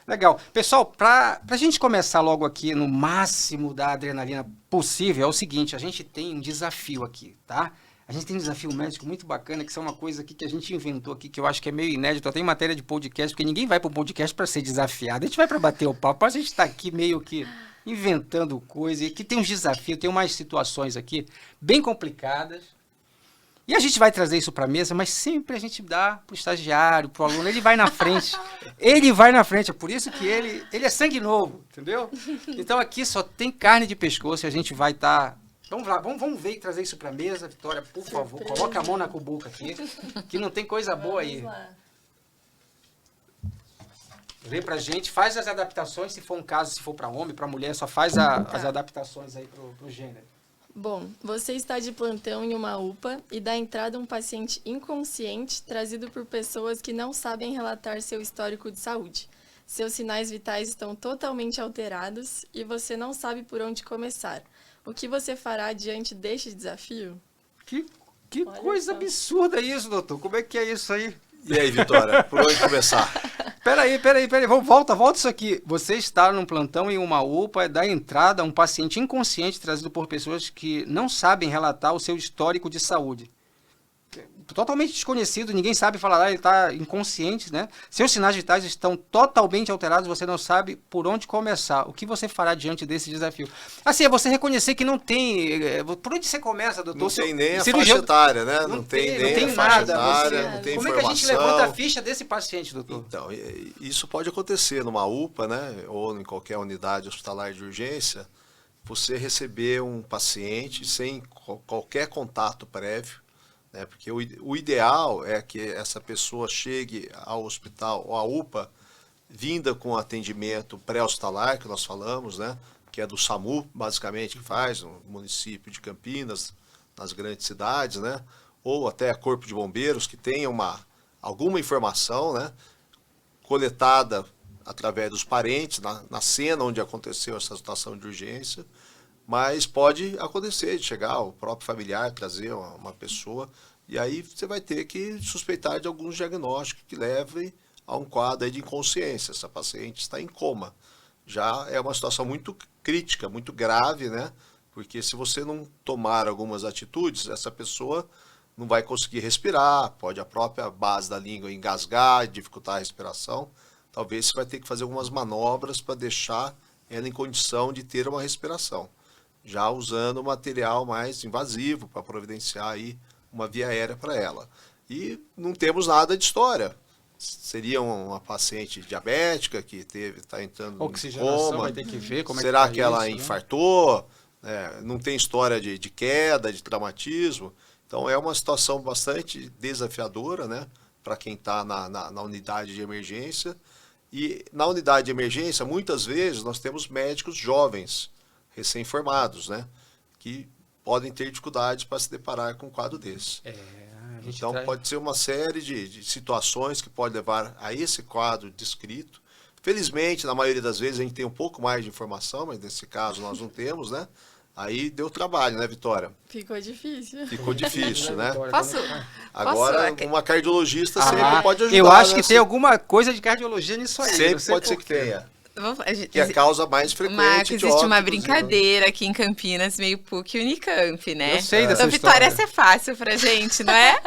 Legal. Pessoal, para a gente começar logo aqui no máximo da adrenalina possível, é o seguinte, a gente tem um desafio aqui, tá? A gente tem um desafio médico muito bacana, que são uma coisa aqui que a gente inventou aqui, que eu acho que é meio inédito, até em matéria de podcast, porque ninguém vai para o podcast para ser desafiado, a gente vai para bater o papo, a gente está aqui meio que inventando coisa, e aqui tem uns desafios, tem umas situações aqui bem complicadas, e a gente vai trazer isso para a mesa, mas sempre a gente dá para o estagiário, para o aluno, ele vai na frente, é por isso que ele é sangue novo, entendeu? Então aqui só tem carne de pescoço e a gente vai estar... Vamos lá, vamos ver e trazer isso para a mesa. Vitória, por favor, coloca a mão na cubuca aqui, que não tem coisa boa aí. Vê pra gente, faz as adaptações, se for um caso, se for para homem, para mulher, só faz as adaptações aí pro gênero. Bom, você está de plantão em uma UPA e dá entrada um paciente inconsciente trazido por pessoas que não sabem relatar seu histórico de saúde. Seus sinais vitais estão totalmente alterados e você não sabe por onde começar. O que você fará diante deste desafio? Que coisa absurda isso, doutor. Como é que é isso aí? E aí, Vitória, por onde começar? Peraí. Volta isso aqui. Você está num plantão em uma UPA, dá entrada a um paciente inconsciente trazido por pessoas que não sabem relatar o seu histórico de saúde. Totalmente desconhecido, ninguém sabe falar, ele está inconsciente, né? Seus sinais vitais estão totalmente alterados, você não sabe por onde começar. O que você fará diante desse desafio? Assim, é você reconhecer que não tem... Por onde você começa, doutor? Não tem nem a faixa etária, né? Não tem nem a faixa etária, não tem informação. Como é que a gente levanta a ficha desse paciente, doutor? Então, isso pode acontecer numa UPA, né? Ou em qualquer unidade hospitalar de urgência, você receber um paciente sem qualquer contato prévio, né? Porque o ideal é que essa pessoa chegue ao hospital ou à UPA vinda com atendimento pré-hospitalar, que nós falamos, né? Que é do SAMU, basicamente, que faz no município de Campinas, nas grandes cidades, né? Ou até Corpo de Bombeiros, que tenha alguma informação, né? Coletada através dos parentes, na cena onde aconteceu essa situação de urgência. Mas pode acontecer de chegar o próprio familiar, trazer uma pessoa, e aí você vai ter que suspeitar de alguns diagnósticos que levem a um quadro aí de inconsciência. Essa paciente está em coma. Já é uma situação muito crítica, muito grave, né? Porque se você não tomar algumas atitudes, essa pessoa não vai conseguir respirar, pode a própria base da língua engasgar, dificultar a respiração. Talvez você vai ter que fazer algumas manobras para deixar ela em condição de ter uma respiração, já usando material mais invasivo para providenciar aí uma via aérea para ela. E não temos nada de história. Seria uma paciente diabética que está entrando em coma. Vai ter que ver como será é que ela isso, infartou? Né? Não tem história de queda, de traumatismo. Então é uma situação bastante desafiadora, né? Para quem está na unidade de emergência. E na unidade de emergência, muitas vezes, nós temos médicos jovens, recém-formados, né? Que podem ter dificuldades para se deparar com um quadro desse. Então, pode ser uma série de situações que pode levar a esse quadro descrito. Felizmente, na maioria das vezes, a gente tem um pouco mais de informação, mas nesse caso nós não temos, né? Aí deu trabalho, né, Vitória? Ficou difícil. Ficou difícil, né? Agora, uma cardiologista sempre pode ajudar. Eu acho que tem alguma coisa de cardiologia nisso aí. Sempre pode ser que tenha. Que é a causa mais frequente Marco, de existe uma óbitos, brincadeira aqui em Campinas, meio PUC e Unicamp, né? Eu sei dessa Então, Vitória, história. essa é fácil pra gente, não é?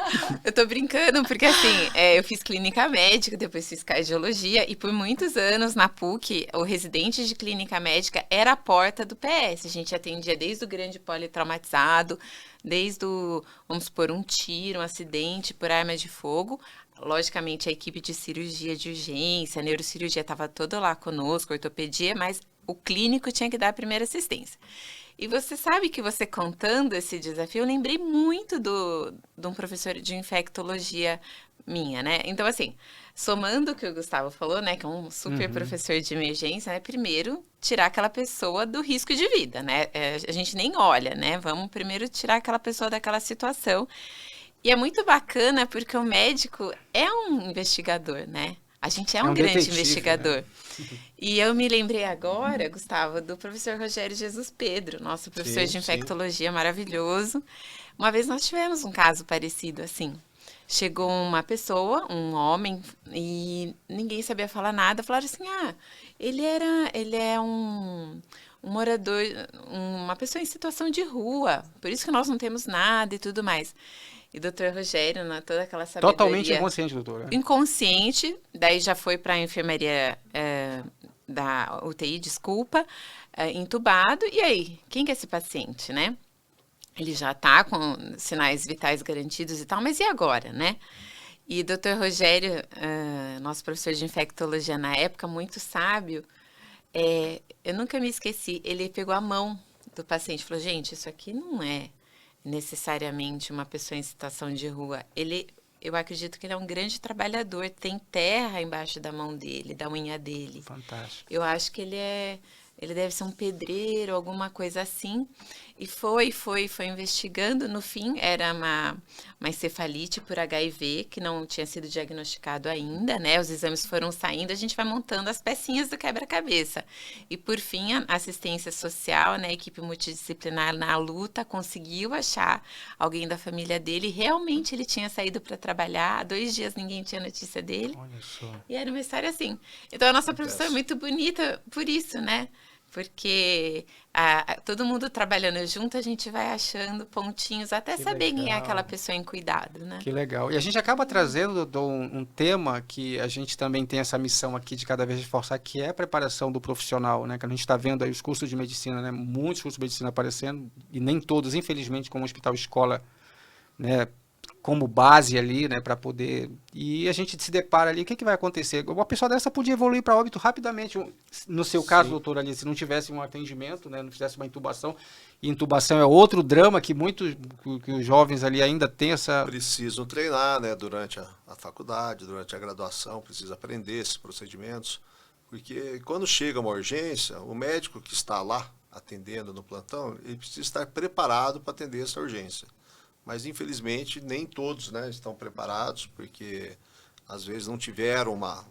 Eu tô brincando, porque assim, eu fiz clínica médica, depois fiz cardiologia, e por muitos anos na PUC, o residente de clínica médica era a porta do PS. A gente atendia desde o grande politraumatizado, desde vamos supor, um tiro, um acidente por arma de fogo. Logicamente, a equipe de cirurgia de urgência, a neurocirurgia estava toda lá conosco, ortopedia, mas o clínico tinha que dar a primeira assistência. E você sabe que você contando esse desafio, eu lembrei muito de um professor de infectologia minha, né? Então, assim, somando o que o Gustavo falou, né, que é um super professor de emergência, né, primeiro tirar aquela pessoa do risco de vida, né? A gente nem olha, né? Vamos primeiro tirar aquela pessoa daquela situação. E é muito bacana porque o médico é um investigador, né? A gente é um grande detetive, investigador. Né? E eu me lembrei agora, Gustavo, do professor Rogério Jesus Pedro, nosso professor de infectologia maravilhoso. Uma vez nós tivemos um caso parecido assim. chegou uma pessoa, um homem, e ninguém sabia falar nada. Falaram assim, ele é um morador, uma pessoa em situação de rua, por isso que nós não temos nada e tudo mais. E o doutor Rogério, toda aquela sabedoria... Totalmente inconsciente, doutora. Inconsciente, daí já foi para a enfermaria da UTI, entubado. E aí, quem que é esse paciente, né? Ele já está com sinais vitais garantidos e tal, mas e agora, né? E o doutor Rogério, nosso professor de infectologia na época, muito sábio, eu nunca me esqueci, ele pegou a mão do paciente e falou, gente, isso aqui não é necessariamente uma pessoa em situação de rua. Eu acredito que ele é um grande trabalhador, tem terra embaixo da mão dele, da unha dele. Fantástico. Eu acho que ele deve ser um pedreiro, alguma coisa assim. E foi investigando. No fim, era uma encefalite por HIV, que não tinha sido diagnosticado ainda, né? Os exames foram saindo, a gente vai montando as pecinhas do quebra-cabeça. E, por fim, a assistência social, né? A equipe multidisciplinar na luta conseguiu achar alguém da família dele. Realmente, ele tinha saído para trabalhar. Há 2 dias, ninguém tinha notícia dele. Olha só. E era uma história assim. Então, a nossa profissão é muito bonita por isso, né? Porque todo mundo trabalhando junto, a gente vai achando pontinhos até saber quem é aquela pessoa em cuidado, né? Que legal. E a gente acaba trazendo um tema que a gente também tem essa missão aqui de cada vez reforçar, que é a preparação do profissional, né? Que a gente está vendo aí os cursos de medicina, né? Muitos cursos de medicina aparecendo, e nem todos, infelizmente, como hospital escola, né? Como base ali, né, para poder... E a gente se depara ali, o que vai acontecer? Uma pessoa dessa podia evoluir para óbito rapidamente. No seu caso, doutor, ali, se não tivesse um atendimento, né, não fizesse uma intubação, e intubação é outro drama que os jovens ali ainda têm essa... Precisam treinar, né, durante a faculdade, durante a graduação, precisa aprender esses procedimentos, porque quando chega uma urgência, o médico que está lá atendendo no plantão, ele precisa estar preparado para atender essa urgência. Mas, infelizmente, nem todos, né, estão preparados, porque, às vezes, não tiveram uma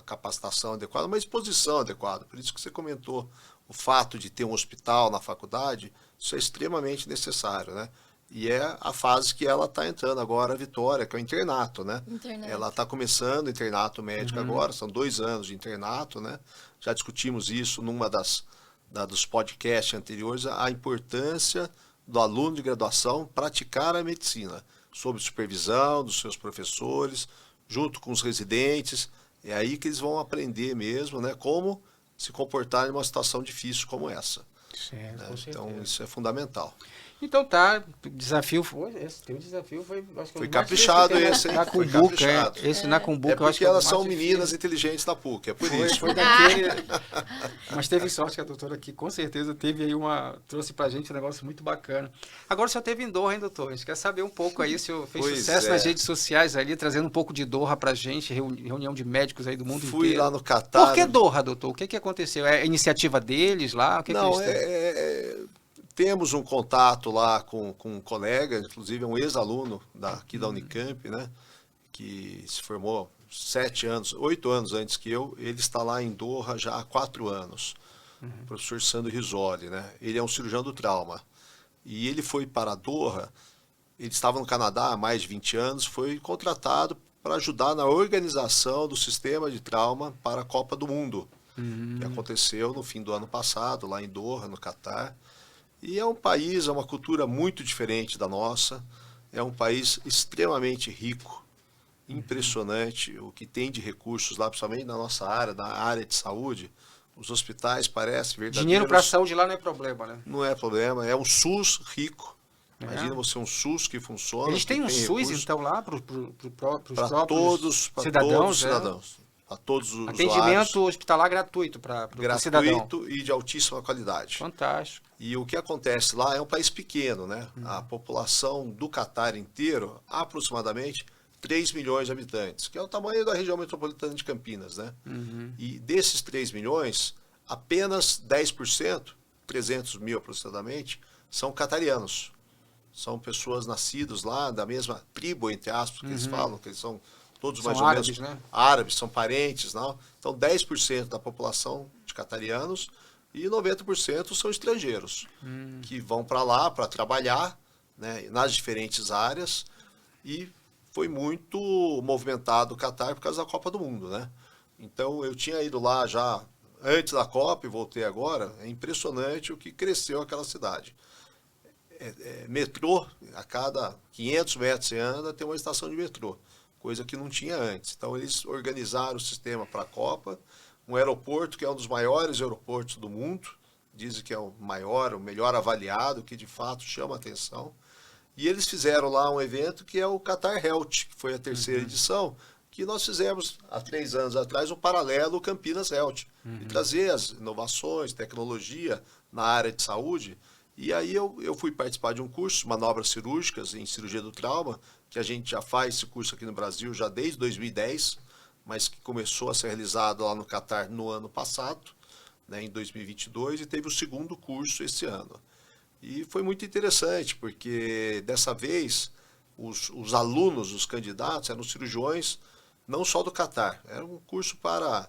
capacitação adequada, uma exposição adequada. Por isso que você comentou o fato de ter um hospital na faculdade, isso é extremamente necessário, né? E é a fase que ela está entrando agora, a Vitória, que é o internato, né? Internato. Ela está começando o internato médico agora, são 2 anos de internato, né? Já discutimos isso numa dos podcasts anteriores, a importância do aluno de graduação praticar a medicina, sob supervisão dos seus professores, junto com os residentes. É aí que eles vão aprender mesmo, né, como se comportar em uma situação difícil como essa. Certo, Né? com certeza. Então, isso é fundamental. Então tá, o desafio foi, teu desafio foi, acho que Foi o mais caprichado difícil, esse, hein? na Foi Cumbuca, caprichado. esse na Cumbuca, É eu acho que porque é o elas mais são difícil. meninas inteligentes da PUC, é por isso. Foi daquele... Mas teve sorte que a doutora aqui, com certeza, teve aí trouxe pra gente um negócio muito bacana. Agora o senhor teve em Doha, hein, doutor? A gente quer saber um pouco aí, o senhor fez Pois sucesso é. nas redes sociais ali, trazendo um pouco de Doha pra gente, reunião de médicos aí do mundo Fui inteiro. lá no Catar. Por que Doha, doutor? O que aconteceu? É a iniciativa deles lá? O que Não, que eles têm? temos um contato lá com um colega, inclusive um ex-aluno aqui da Unicamp, né, que se formou 8 anos antes que eu. Ele está lá em Doha já há 4 anos, o professor Sandro Risoli, né? Ele é um cirurgião do trauma. E ele foi para Doha, ele estava no Canadá há mais de 20 anos, foi contratado para ajudar na organização do sistema de trauma para a Copa do Mundo, que aconteceu no fim do ano passado, lá em Doha, no Catar. E é um país, é uma cultura muito diferente da nossa, é um país extremamente rico, impressionante o que tem de recursos lá, principalmente na nossa área, na área de saúde. Os hospitais parecem verdadeiros... Dinheiro para a saúde lá não é problema, né? Não é problema, é um SUS rico. Imagina você um SUS que funciona. Eles têm um SUS, recursos então, lá para os próprios cidadãos. cidadãos? Para todos os Atendimento usuários. hospitalar gratuito para o cidadão. Gratuito e de altíssima qualidade. Fantástico. E o que acontece lá é um país pequeno, né? A população do Catar inteiro, aproximadamente 3 milhões de habitantes, que é o tamanho da região metropolitana de Campinas, né? E desses 3 milhões, apenas 10%, 300 mil aproximadamente, são catarianos. São pessoas nascidas lá, da mesma tribo, entre aspas, que eles falam, que eles são todos São mais árabes, ou menos né? árabes, são parentes, não? Então 10% da população de catarianos e 90% são estrangeiros, que vão para lá para trabalhar, né, nas diferentes áreas e foi muito movimentado o Catar por causa da Copa do Mundo, né? Então eu tinha ido lá já antes da Copa e voltei agora. É impressionante o que cresceu aquela cidade. Metrô, a cada 500 metros você anda, tem uma estação de metrô, coisa que não tinha antes. Então eles organizaram o sistema para a Copa, um aeroporto que é um dos maiores aeroportos do mundo, dizem que é o maior, o melhor avaliado, que de fato chama atenção. E eles fizeram lá um evento que é o Qatar Health, que foi a terceira edição, que nós fizemos há 3 anos atrás um paralelo Campinas Health, e trazer as inovações, tecnologia na área de saúde. E aí eu fui participar de um curso, manobras cirúrgicas em cirurgia do trauma, que a gente já faz esse curso aqui no Brasil já desde 2010, mas que começou a ser realizado lá no Catar no ano passado, né, em 2022, e teve o segundo curso esse ano. E foi muito interessante, porque dessa vez os alunos, os candidatos, eram cirurgiões não só do Catar, era um curso para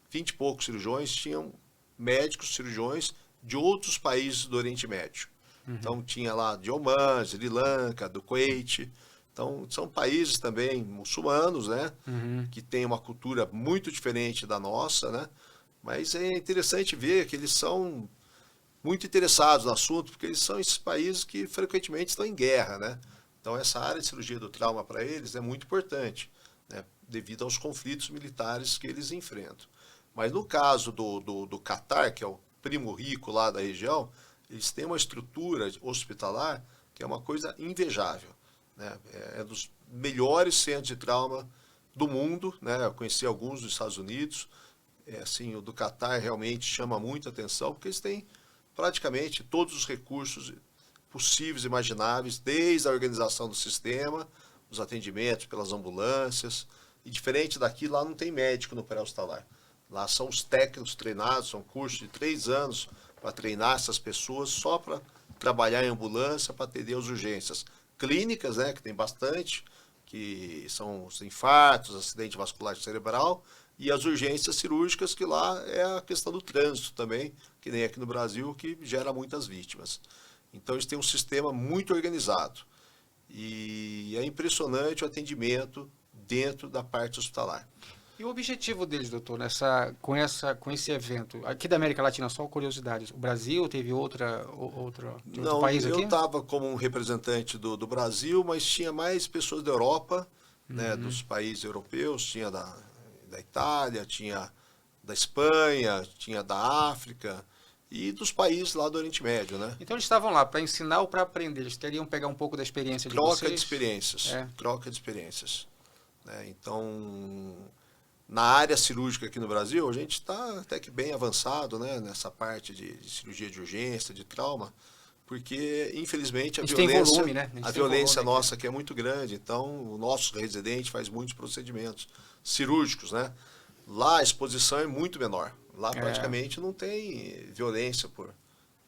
20 e poucos cirurgiões, tinham médicos, cirurgiões de outros países do Oriente Médio. Então tinha lá de Omã, Sri Lanka, do Kuwait. Então são países também muçulmanos, né? Que têm uma cultura muito diferente da nossa, né? Mas é interessante ver que eles são muito interessados no assunto, porque eles são esses países que frequentemente estão em guerra, né? Então essa área de cirurgia do trauma para eles é muito importante, né? Devido aos conflitos militares que eles enfrentam. Mas no caso do Catar, que é o primo rico lá da região, eles têm uma estrutura hospitalar que é uma coisa invejável, né? É dos melhores centros de trauma do mundo, né? Eu conheci alguns dos Estados Unidos, assim, o do Catar realmente chama muita atenção, porque eles têm praticamente todos os recursos possíveis e imagináveis, desde a organização do sistema, os atendimentos pelas ambulâncias, e diferente daqui, lá não tem médico no pré-hospitalar. Lá são os técnicos treinados, são cursos de 3 anos para treinar essas pessoas só para trabalhar em ambulância, para atender as urgências clínicas, né, que tem bastante, que são os infartos, acidente vascular cerebral, e as urgências cirúrgicas, que lá é a questão do trânsito também, que nem aqui no Brasil, que gera muitas vítimas. Então eles têm um sistema muito organizado. E é impressionante o atendimento dentro da parte hospitalar. E o objetivo deles, doutor, com esse evento, aqui da América Latina, só curiosidades, o Brasil teve outro país aqui? Eu estava como um representante do Brasil, mas tinha mais pessoas da Europa, né, dos países europeus, tinha da Itália, tinha da Espanha, tinha da África e dos países lá do Oriente Médio, né? Então eles estavam lá para ensinar ou para aprender? Eles queriam pegar um pouco da experiência de vocês? Troca de experiências. Né? Então, na área cirúrgica aqui no Brasil, a gente está até que bem avançado, né, nessa parte de cirurgia de urgência, de trauma, porque, infelizmente, a violência, volume, né? a violência nossa aqui é muito grande. Então, o nosso residente faz muitos procedimentos cirúrgicos, né? Lá a exposição é muito menor. Lá praticamente não tem violência por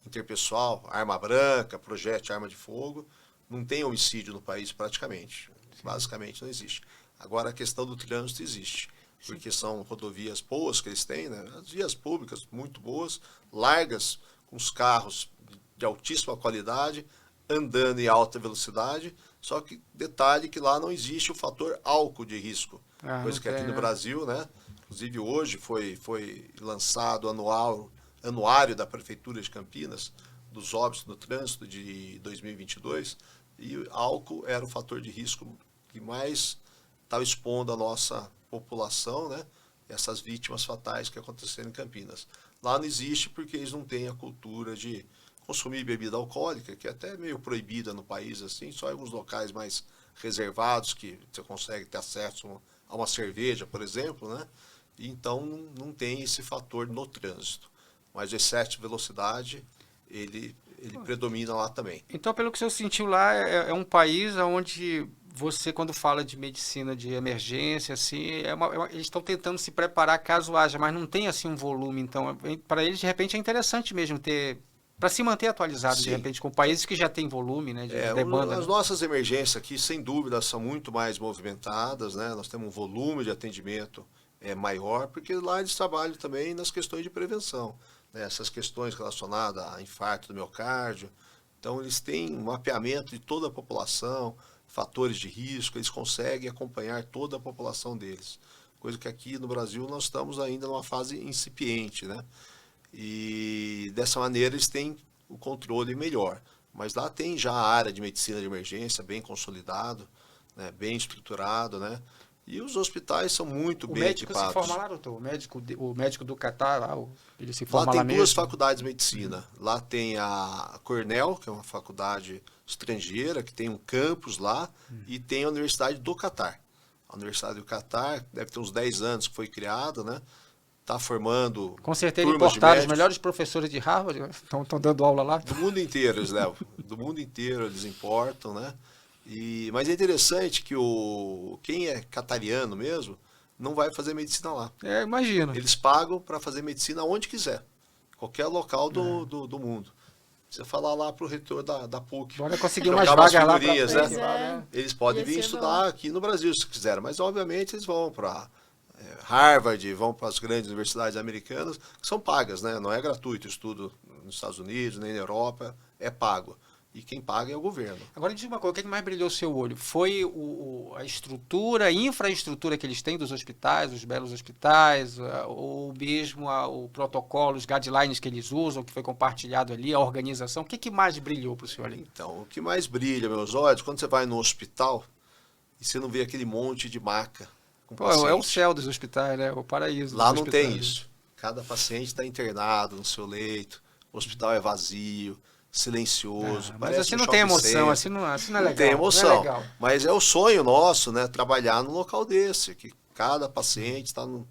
interpessoal, arma branca, projétil, arma de fogo. Não tem homicídio no país praticamente. Basicamente não existe. Agora a questão do trânsito existe. Porque são rodovias boas que eles têm, né? As vias públicas muito boas, largas, com os carros de altíssima qualidade, andando em alta velocidade. Só que detalhe que lá não existe o fator álcool de risco. Coisa que aqui no Brasil, né? Inclusive hoje foi lançado o anuário da Prefeitura de Campinas dos óbitos no trânsito de 2022, e álcool era o fator de risco que mais estava expondo a nossa população, né? Essas vítimas fatais que aconteceram em Campinas. Lá não existe porque eles não têm a cultura de consumir bebida alcoólica, que é até meio proibida no país, assim, só em alguns locais mais reservados que você consegue ter acesso a uma cerveja, por exemplo, né? E então não tem esse fator no trânsito. Mas o excesso de velocidade, ele predomina lá também. Então, pelo que o senhor sentiu lá, é um país onde você, quando fala de medicina de emergência, assim, eles estão tentando se preparar caso haja, mas não tem assim um volume. Então, para eles, de repente, é interessante mesmo ter, para se manter atualizado, de repente, com países que já têm volume, né, de demanda. As nossas emergências aqui, sem dúvida, são muito mais movimentadas, né? Nós temos um volume de atendimento maior, porque lá eles trabalham também nas questões de prevenção, né? Essas questões relacionadas a infarto do miocárdio. Então, eles têm um mapeamento de toda a população, fatores de risco, eles conseguem acompanhar toda a população deles. Coisa que aqui no Brasil nós estamos ainda numa fase incipiente, né? E dessa maneira eles têm o controle melhor. Mas lá tem já a área de medicina de emergência bem consolidado, né? Bem estruturado, né? E os hospitais são muito bem equipados. O médico se forma lá, doutor? O médico do Catar, lá, ele se forma lá lá tem mesmo? Duas faculdades de medicina. Lá tem a Cornell, que é uma faculdade estrangeira, que tem um campus lá, e tem a Universidade do Catar. A Universidade do Catar deve ter uns 10 anos que foi criada, né? Está formando Com certeza turmas de importaram os médicos. melhores professores de Harvard, estão dando aula lá. Do mundo inteiro eles levam. Do mundo inteiro eles importam, né? Mas é interessante que quem é catariano mesmo não vai fazer medicina lá. Imagino. Eles pagam para fazer medicina onde quiser. Qualquer local do mundo. Você falar lá para o reitor da PUC. Bora conseguir umas trocar umas vagas lá figurinhas, pra né? frente, Eles podem Ia vir ser estudar aqui no Brasil se quiserem. Mas, obviamente, eles vão para Harvard, vão para as grandes universidades americanas, que são pagas, né? Não é gratuito o estudo nos Estados Unidos, nem na Europa, é pago. E quem paga é o governo. Agora, me diz uma coisa, o que mais brilhou o seu olho? Foi a estrutura, a infraestrutura que eles têm dos hospitais, os belos hospitais, ou mesmo o protocolo, os guidelines que eles usam, que foi compartilhado ali, a organização? O que mais brilhou para o senhor ali? Então, o que mais brilha meus olhos, quando você vai no hospital e você não vê aquele monte de maca com Pô, paciente. é o céu dos hospitais, né? O paraíso Lá dos não tem hospitais. isso. Cada paciente está internado no seu leito, o hospital é vazio, silencioso. Mas parece assim um não tem shopping emoção, center. assim não é legal. Não tem Não é emoção. legal. Mas é o sonho nosso, né? Trabalhar num local desse, que cada paciente está no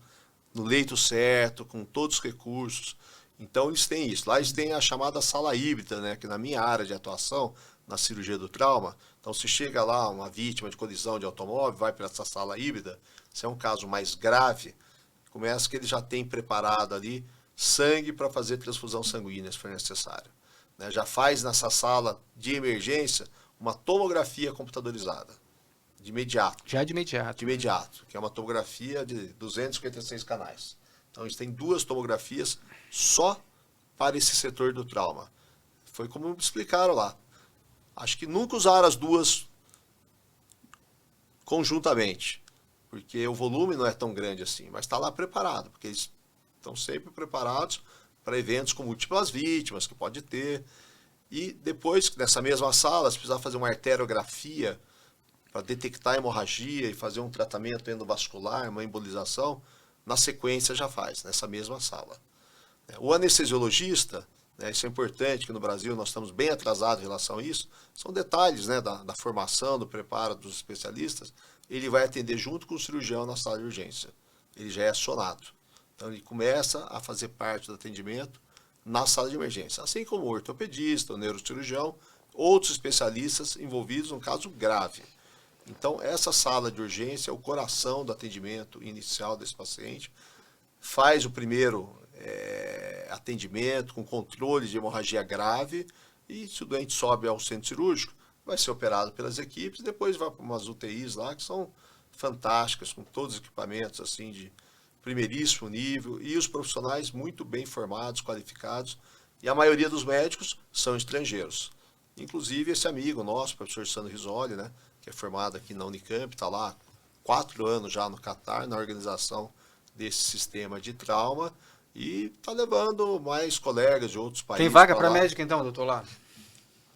leito certo, com todos os recursos. Então eles têm isso. Lá eles têm a chamada sala híbrida, né? Que na minha área de atuação, na cirurgia do trauma, então se chega lá uma vítima de colisão de automóvel, vai para essa sala híbrida, se é um caso mais grave, começa que ele já tem preparado ali sangue para fazer transfusão sanguínea, se for necessário. Né? Já faz nessa sala de emergência uma tomografia computadorizada, de imediato. Já de imediato. De imediato, que é uma tomografia de 256 canais. Então, eles têm 2 tomografias só para esse setor do trauma. Foi como me explicaram lá. Acho que nunca usaram as 2 conjuntamente, porque o volume não é tão grande assim, mas está lá preparado, porque eles estão sempre preparados para eventos com múltiplas vítimas que pode ter. E depois, nessa mesma sala, se precisar fazer uma arteriografia para detectar a hemorragia e fazer um tratamento endovascular, uma embolização, na sequência já faz, nessa mesma sala. O anestesiologista, né, isso é importante, que no Brasil nós estamos bem atrasados em relação a isso, são detalhes, né, da formação, do preparo dos especialistas, ele vai atender junto com o cirurgião na sala de urgência. Ele já é acionado. Então ele começa a fazer parte do atendimento na sala de emergência, assim como o ortopedista, o neurocirurgião, outros especialistas envolvidos num caso grave. Então, essa sala de urgência é o coração do atendimento inicial desse paciente, faz o primeiro atendimento com controle de hemorragia grave e, se o doente sobe ao centro cirúrgico, vai ser operado pelas equipes, depois vai para umas UTIs lá, que são fantásticas, com todos os equipamentos assim de primeiríssimo nível, e os profissionais muito bem formados, qualificados, e a maioria dos médicos são estrangeiros. Inclusive esse amigo nosso, o professor Sandro Risoli, né, que é formado aqui na Unicamp, está lá 4 anos já no Catar, na organização desse sistema de trauma, e está levando mais colegas de outros países. Tem vaga para lá. médico então, doutor, lá?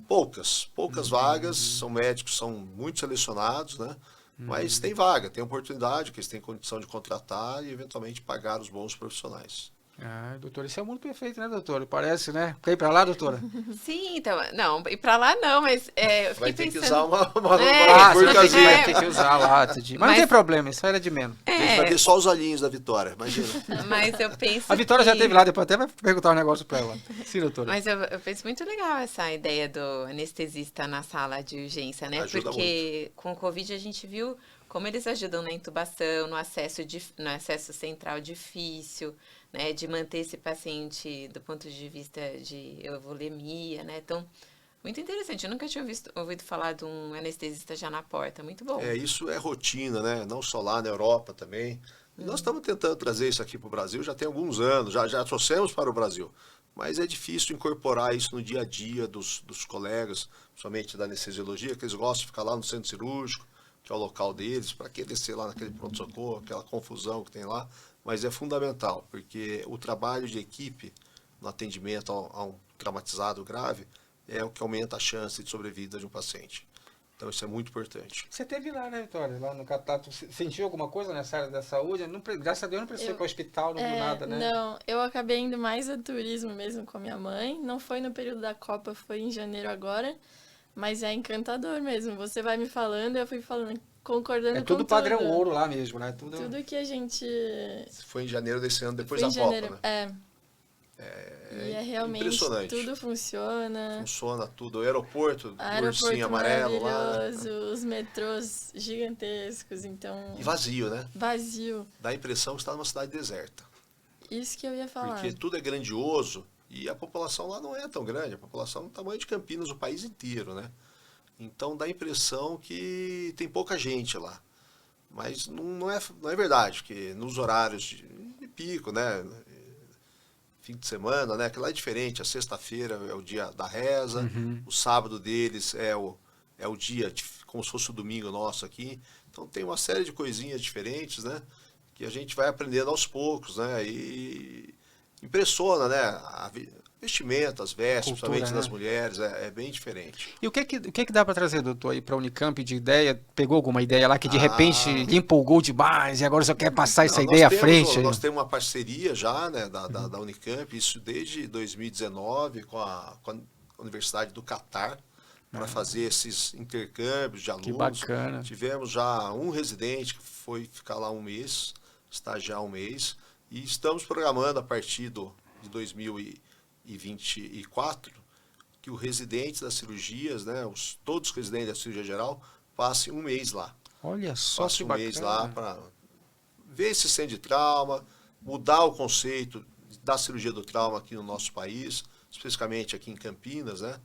Poucas vagas, são médicos, são muito selecionados, né? Mas tem vaga, tem oportunidade, que eles têm condição de contratar e eventualmente pagar os bons profissionais. Ah, doutor, esse é o mundo perfeito, né, doutor? Parece, né? Quer ir para lá, doutora? Sim, então, não, ir pra lá não, mas eu fiquei Vai ter que pensando... usar uma Ah, você burcazinha. vai ter que usar lá. Mas não Mas- tem problema, isso aí era de menos. A gente vai ver só os olhinhos da Vitória, imagina. Mas eu penso A Vitória já que- esteve lá, depois até vai perguntar um negócio para ela. Sim, doutora. Mas eu penso muito legal essa ideia do anestesista na sala de urgência, né? Ajuda Porque com o Covid a gente viu como eles ajudam na intubação, no acesso central difícil, né? De manter esse paciente do ponto de vista de euvolemia, né? Então, muito interessante. Eu nunca tinha ouvido falar de um anestesista já na porta. Muito bom. Isso é rotina, né? Não só lá na Europa também. E nós estamos tentando trazer isso aqui para o Brasil já tem alguns anos, já trouxemos para o Brasil. mas é difícil incorporar isso no dia a dia dos colegas, principalmente da anestesiologia, que eles gostam de ficar lá no centro cirúrgico, que é o local deles, para que descer lá naquele pronto-socorro, aquela confusão que tem lá, mas é fundamental, porque o trabalho de equipe no atendimento a um traumatizado grave é o que aumenta a chance de sobrevida de um paciente. Então isso é muito importante. Você teve lá, né, Vitória? Lá no Catar, tu sentiu alguma coisa nessa área da saúde? Não, graças a Deus não precisou ir para o hospital, não viu nada, né? Não, eu acabei indo mais a turismo mesmo com a minha mãe. Não foi no período da Copa, foi em janeiro agora. Mas é encantador mesmo. Você vai me falando, eu fui falando, concordando com tudo. É tudo padrão ouro lá mesmo, né? Tudo que a gente... Foi em janeiro desse ano, depois foi da em janeiro, Copa, né? E é realmente, impressionante. tudo funciona. Funciona tudo. O aeroporto Aeroporto ursinho amarelo lá. maravilhoso, os metrôs gigantescos, então... E vazio, né? Vazio. Dá a impressão que está numa cidade deserta. Isso que eu ia falar. Porque tudo é grandioso e a população lá não é tão grande. A população é do tamanho de Campinas, o país inteiro, né? Então dá a impressão que tem pouca gente lá. Mas não é verdade, porque nos horários de pico, né? Fim de semana, né? Que lá é diferente. A sexta-feira é o dia da reza, o sábado deles é o dia, como se fosse o domingo nosso aqui. Então tem uma série de coisinhas diferentes, né? Que a gente vai aprendendo aos poucos, né? E impressiona, né? A vestimenta, as vestes, Cultura, principalmente né? das mulheres, é bem diferente. E o que dá para trazer, doutor, aí para a Unicamp de ideia? Pegou alguma ideia lá que de repente lhe empolgou demais e agora só quer passar essa ideia à frente? Nós temos uma parceria já, né, da Unicamp, isso desde 2019, com a Universidade do Catar, para fazer esses intercâmbios de alunos. Que bacana. Tivemos já um residente que foi ficar lá um mês, estagiar um mês, e estamos programando a partir de 2024 que o residente das cirurgias, né, todos os residentes da cirurgia geral, passem um mês lá. Olha só Passe que um bacana. mês lá para ver esse centro de trauma, mudar o conceito da cirurgia do trauma aqui no nosso país, especificamente aqui em Campinas, né?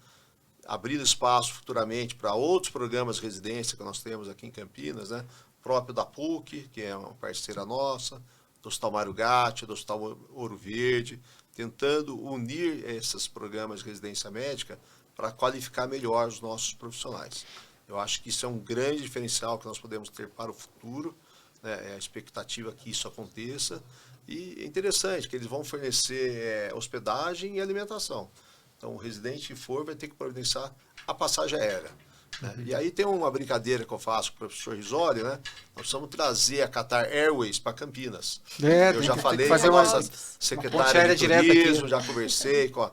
Abrir espaço futuramente para outros programas de residência que nós temos aqui em Campinas, né? Próprio da PUC, que é uma parceira nossa, do Hospital Mário Gatti, do Hospital Ouro Verde, tentando unir esses programas de residência médica para qualificar melhor os nossos profissionais. Eu acho que isso é um grande diferencial que nós podemos ter para o futuro, né? É a expectativa que isso aconteça. E é interessante que eles vão fornecer hospedagem e alimentação. Então, o residente que for vai ter que providenciar a passagem aérea. Né? E aí tem uma brincadeira que eu faço com o professor Risoli, né? Nós precisamos trazer a Qatar Airways para Campinas. Eu já falei com a nossa secretária de turismo, já conversei com a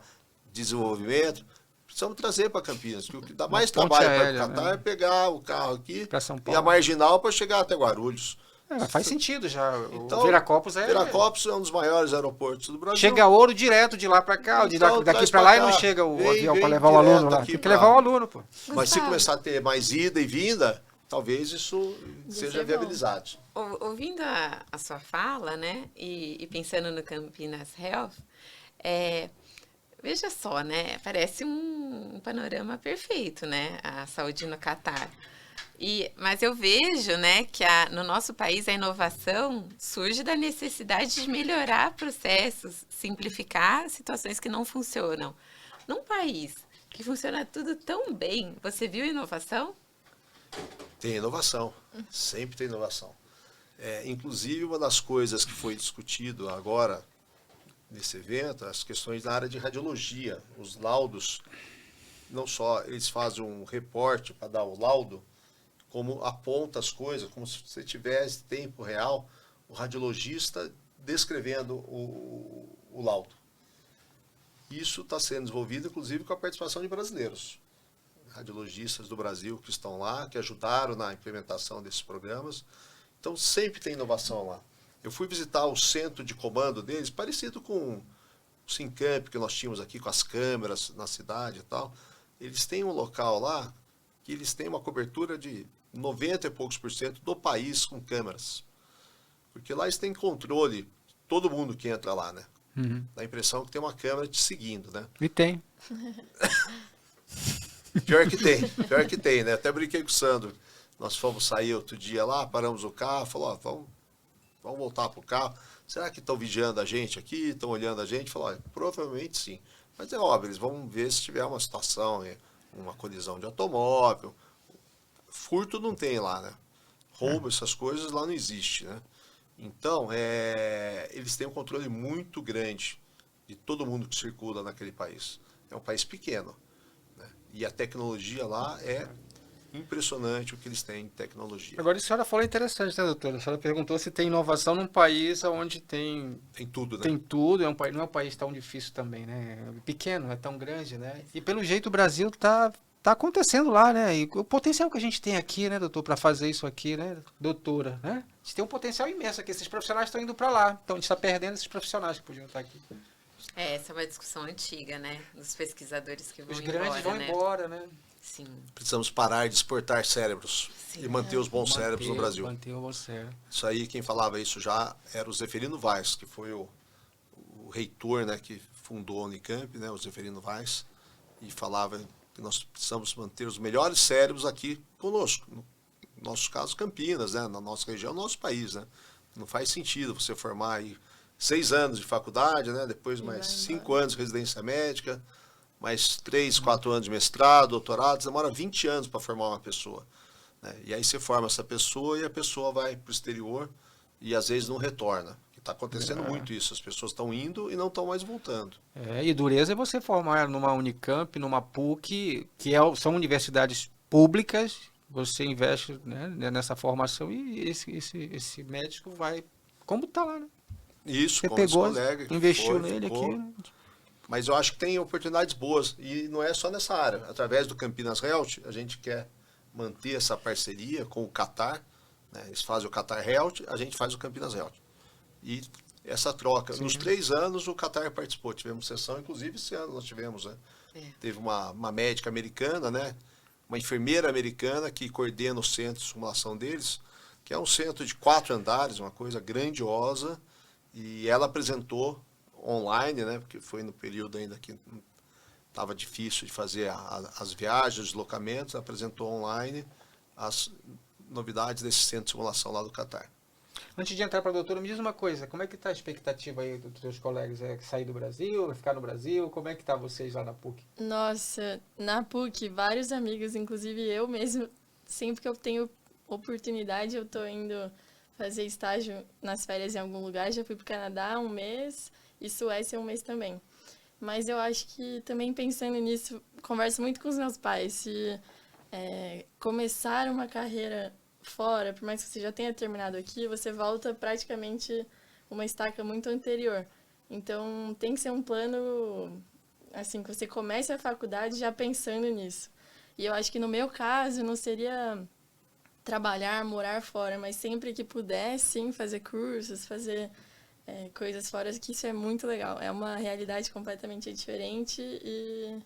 desenvolvimento. Precisamos trazer para Campinas, porque o que dá mais trabalho para o Qatar é pegar o carro aqui e a marginal para chegar até Guarulhos. Faz sentido já. Então, o Viracopos Viracopos é um dos maiores aeroportos do Brasil. Chega ouro direto de lá para cá, Então, daqui para lá e não chega o avião para levar o aluno lá. Tem que levar o aluno, pô. Mas se começar a ter mais ida e vinda, talvez isso seja viabilizado. Ouvindo a sua fala, né, e pensando no Campinas Health, veja só, né, parece um panorama perfeito, né, a saúde no Catar. Mas eu vejo, né, que no nosso país a inovação surge da necessidade de melhorar processos, simplificar situações que não funcionam. Num país que funciona tudo tão bem, você viu inovação? Tem inovação, sempre tem inovação. Inclusive, uma das coisas que foi discutido agora nesse evento, as questões da área de radiologia, os laudos, não só eles fazem um reporte para dar o laudo, como aponta as coisas, como se você tivesse tempo real, o radiologista descrevendo o laudo. Isso está sendo desenvolvido, inclusive, com a participação de brasileiros. Radiologistas do Brasil que estão lá, que ajudaram na implementação desses programas. Então, sempre tem inovação lá. Eu fui visitar o centro de comando deles, parecido com o Sincamp, que nós tínhamos aqui, com as câmeras na cidade e tal. Eles têm um local lá que eles têm uma cobertura de 90 e poucos % do país com câmeras. Porque lá eles têm controle, todo mundo que entra lá, né? Dá a impressão que tem uma câmera te seguindo, né? E tem. Pior que tem, né? Até brinquei com o Sandro. Nós fomos sair outro dia lá, paramos o carro, falou, vamos vamos voltar para o carro. Será que estão vigiando a gente aqui, estão olhando a gente? Falou, olha, provavelmente sim. Mas é óbvio, eles vão ver se tiver uma situação, uma colisão de automóvel. Furto não tem lá, né? Roubo, essas coisas lá não existe, né? Então, eles têm um controle muito grande de todo mundo que circula naquele país. É um país pequeno, né? E a tecnologia lá é impressionante o que eles têm em tecnologia. Agora, a senhora falou interessante, né, doutora? A senhora perguntou se tem inovação num país onde tem Tudo, né? tem tudo, não é um país tão difícil também, né? É pequeno, não é tão grande, né? E pelo jeito o Brasil tá acontecendo lá, né? E o potencial que a gente tem aqui, né, doutor, para fazer isso aqui, né, doutora, né? A gente tem um potencial imenso aqui. Esses profissionais estão indo para lá. Então a gente está perdendo esses profissionais que podiam estar aqui. Essa é uma discussão antiga, né? Dos pesquisadores que vão Os embora, grandes vão né? embora, né? Sim. Precisamos parar de exportar cérebros e manter os bons cérebros no Brasil. Manter o bom cérebro. Isso aí, quem falava isso já era o Zeferino Weiss, que foi o reitor, né, que fundou a Unicamp, né, o Zeferino Weiss, e falava que nós precisamos manter os melhores cérebros aqui conosco. No nosso caso, Campinas, né, na nossa região, no nosso país, né? Não faz sentido você formar aí 6 anos de faculdade, né, depois mais 5 anos de residência médica, mais 3, 4 anos de mestrado, doutorado, demora 20 anos para formar uma pessoa, né? E aí você forma essa pessoa e a pessoa vai para o exterior e às vezes não retorna. Está acontecendo muito isso, as pessoas estão indo e não estão mais voltando. E dureza é você formar numa Unicamp, numa PUC, são universidades públicas, você investe, né, nessa formação e esse médico vai, como está lá, né? Isso, você com pegou, esse colega, investiu nele ficou. aqui. Mas eu acho que tem oportunidades boas e não é só nessa área. Através do Campinas Health, a gente quer manter essa parceria com o Qatar, né? Eles fazem o Qatar Health, a gente faz o Campinas Health. E essa troca, nos 3 anos o Qatar participou, tivemos sessão, inclusive esse ano nós tivemos, né? Teve uma médica americana, né? Uma enfermeira americana que coordena o centro de simulação deles, que é um centro de 4 andares, uma coisa grandiosa, e ela apresentou online, né? Porque foi no período ainda que estava difícil de fazer as viagens, os deslocamentos, apresentou online as novidades desse centro de simulação lá do Qatar. Antes de entrar para a doutora, me diz uma coisa, como é que está a expectativa aí dos teus colegas? É sair do Brasil, ficar no Brasil? Como é que está vocês lá na PUC? Nossa, na PUC, vários amigos, inclusive eu mesmo, sempre que eu tenho oportunidade, eu tô indo fazer estágio nas férias em algum lugar. Já fui para o Canadá 1 mês e Suécia 1 mês também. Mas eu acho que também pensando nisso, converso muito com os meus pais, se começar uma carreira fora, por mais que você já tenha terminado aqui, você volta praticamente uma estaca muito anterior. Então, tem que ser um plano, assim, que você comece a faculdade já pensando nisso. E eu acho que no meu caso, não seria trabalhar, morar fora, mas sempre que puder, sim, fazer cursos, fazer coisas fora, que isso é muito legal. É uma realidade completamente diferente e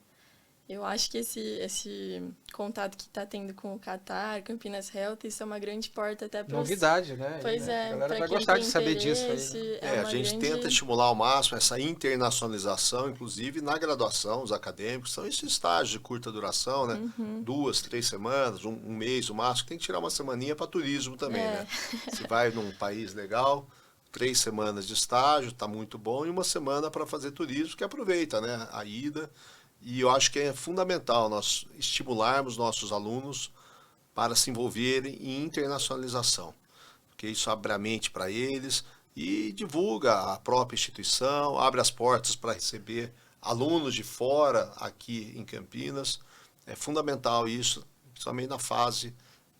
eu acho que esse contato que está tendo com o Qatar, Campinas Health, isso é uma grande porta até para Novidade, né? Pois é, A galera para vai quem gostar tem de saber disso interesse, aí, né? A gente tenta estimular ao máximo essa internacionalização, inclusive na graduação, os acadêmicos, são esses estágios de curta duração, né? 2, 3 semanas, um mês, o máximo, tem que tirar uma semaninha para turismo também, né? Você vai num país legal, 3 semanas de estágio, está muito bom, e 1 semana para fazer turismo, que aproveita, né? A ida. E eu acho que é fundamental nós estimularmos nossos alunos para se envolverem em internacionalização, porque isso abre a mente para eles e divulga a própria instituição, abre as portas para receber alunos de fora aqui em Campinas. É fundamental isso, principalmente na fase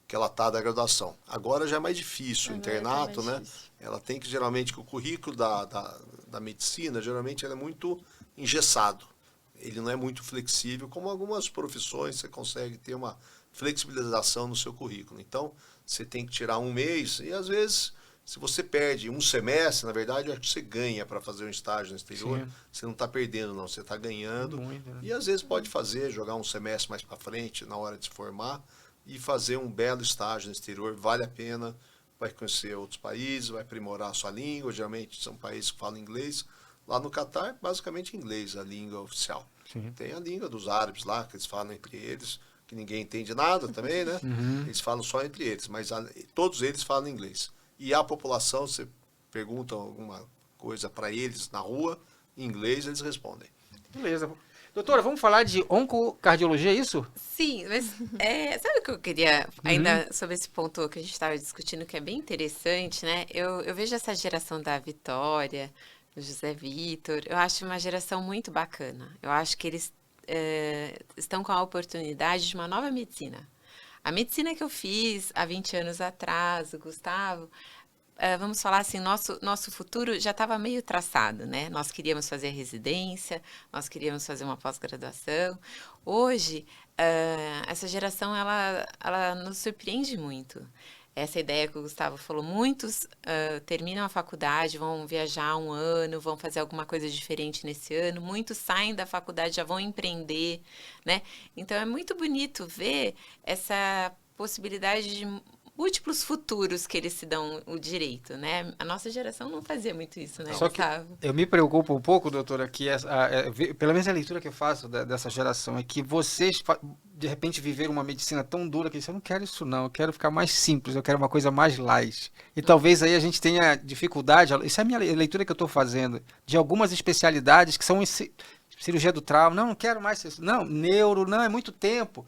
que ela está da graduação. Agora já é mais difícil, o internato, né? Ela tem que, geralmente, que o currículo da medicina, geralmente, ele é muito engessado. Ele não é muito flexível, como algumas profissões você consegue ter uma flexibilização no seu currículo. Então, você tem que tirar 1 mês e, às vezes, se você perde 1 semestre, na verdade, eu acho que você ganha para fazer um estágio no exterior. Sim. Você não está perdendo, não, você está ganhando. Muito, né? E, às vezes, pode jogar 1 semestre mais para frente, na hora de se formar, e fazer um belo estágio no exterior. Vale a pena, vai conhecer outros países, vai aprimorar a sua língua. Geralmente, são países que falam inglês. Lá no Qatar, basicamente inglês, a língua oficial. Sim. Tem a língua dos árabes lá, que eles falam entre eles, que ninguém entende nada também, né? Eles falam só entre eles, mas todos eles falam inglês. E a população, você perguntam alguma coisa para eles na rua, em inglês eles respondem. Beleza. Doutora, vamos falar de oncocardiologia, é isso? Sim, mas sabe o que eu queria, ainda sobre esse ponto que a gente estava discutindo, que é bem interessante, né? Eu vejo essa geração da Vitória, do José Vitor, eu acho uma geração muito bacana. Eu acho que eles estão com a oportunidade de uma nova medicina. A medicina que eu fiz há 20 anos atrás, o Gustavo, vamos falar assim, nosso futuro já estava meio traçado, né? Nós queríamos fazer residência, nós queríamos fazer uma pós-graduação. Hoje, essa geração, ela nos surpreende muito. Essa ideia que o Gustavo falou, muitos terminam a faculdade, vão viajar um ano, vão fazer alguma coisa diferente nesse ano, muitos saem da faculdade, já vão empreender, né? Então, é muito bonito ver essa possibilidade de múltiplos futuros que eles se dão o direito, né? A nossa geração não fazia muito isso, né, Só que Gustavo? eu me preocupo um pouco, doutora, que pelo menos a leitura que eu faço dessa geração é que vocês, de repente, viveram uma medicina tão dura que eu não quero isso não, eu quero ficar mais simples, eu quero uma coisa mais light. E talvez aí a gente tenha dificuldade, isso é a minha leitura que eu estou fazendo, de algumas especialidades que são cirurgia do trauma, não quero mais isso, não, neuro, não, é muito tempo.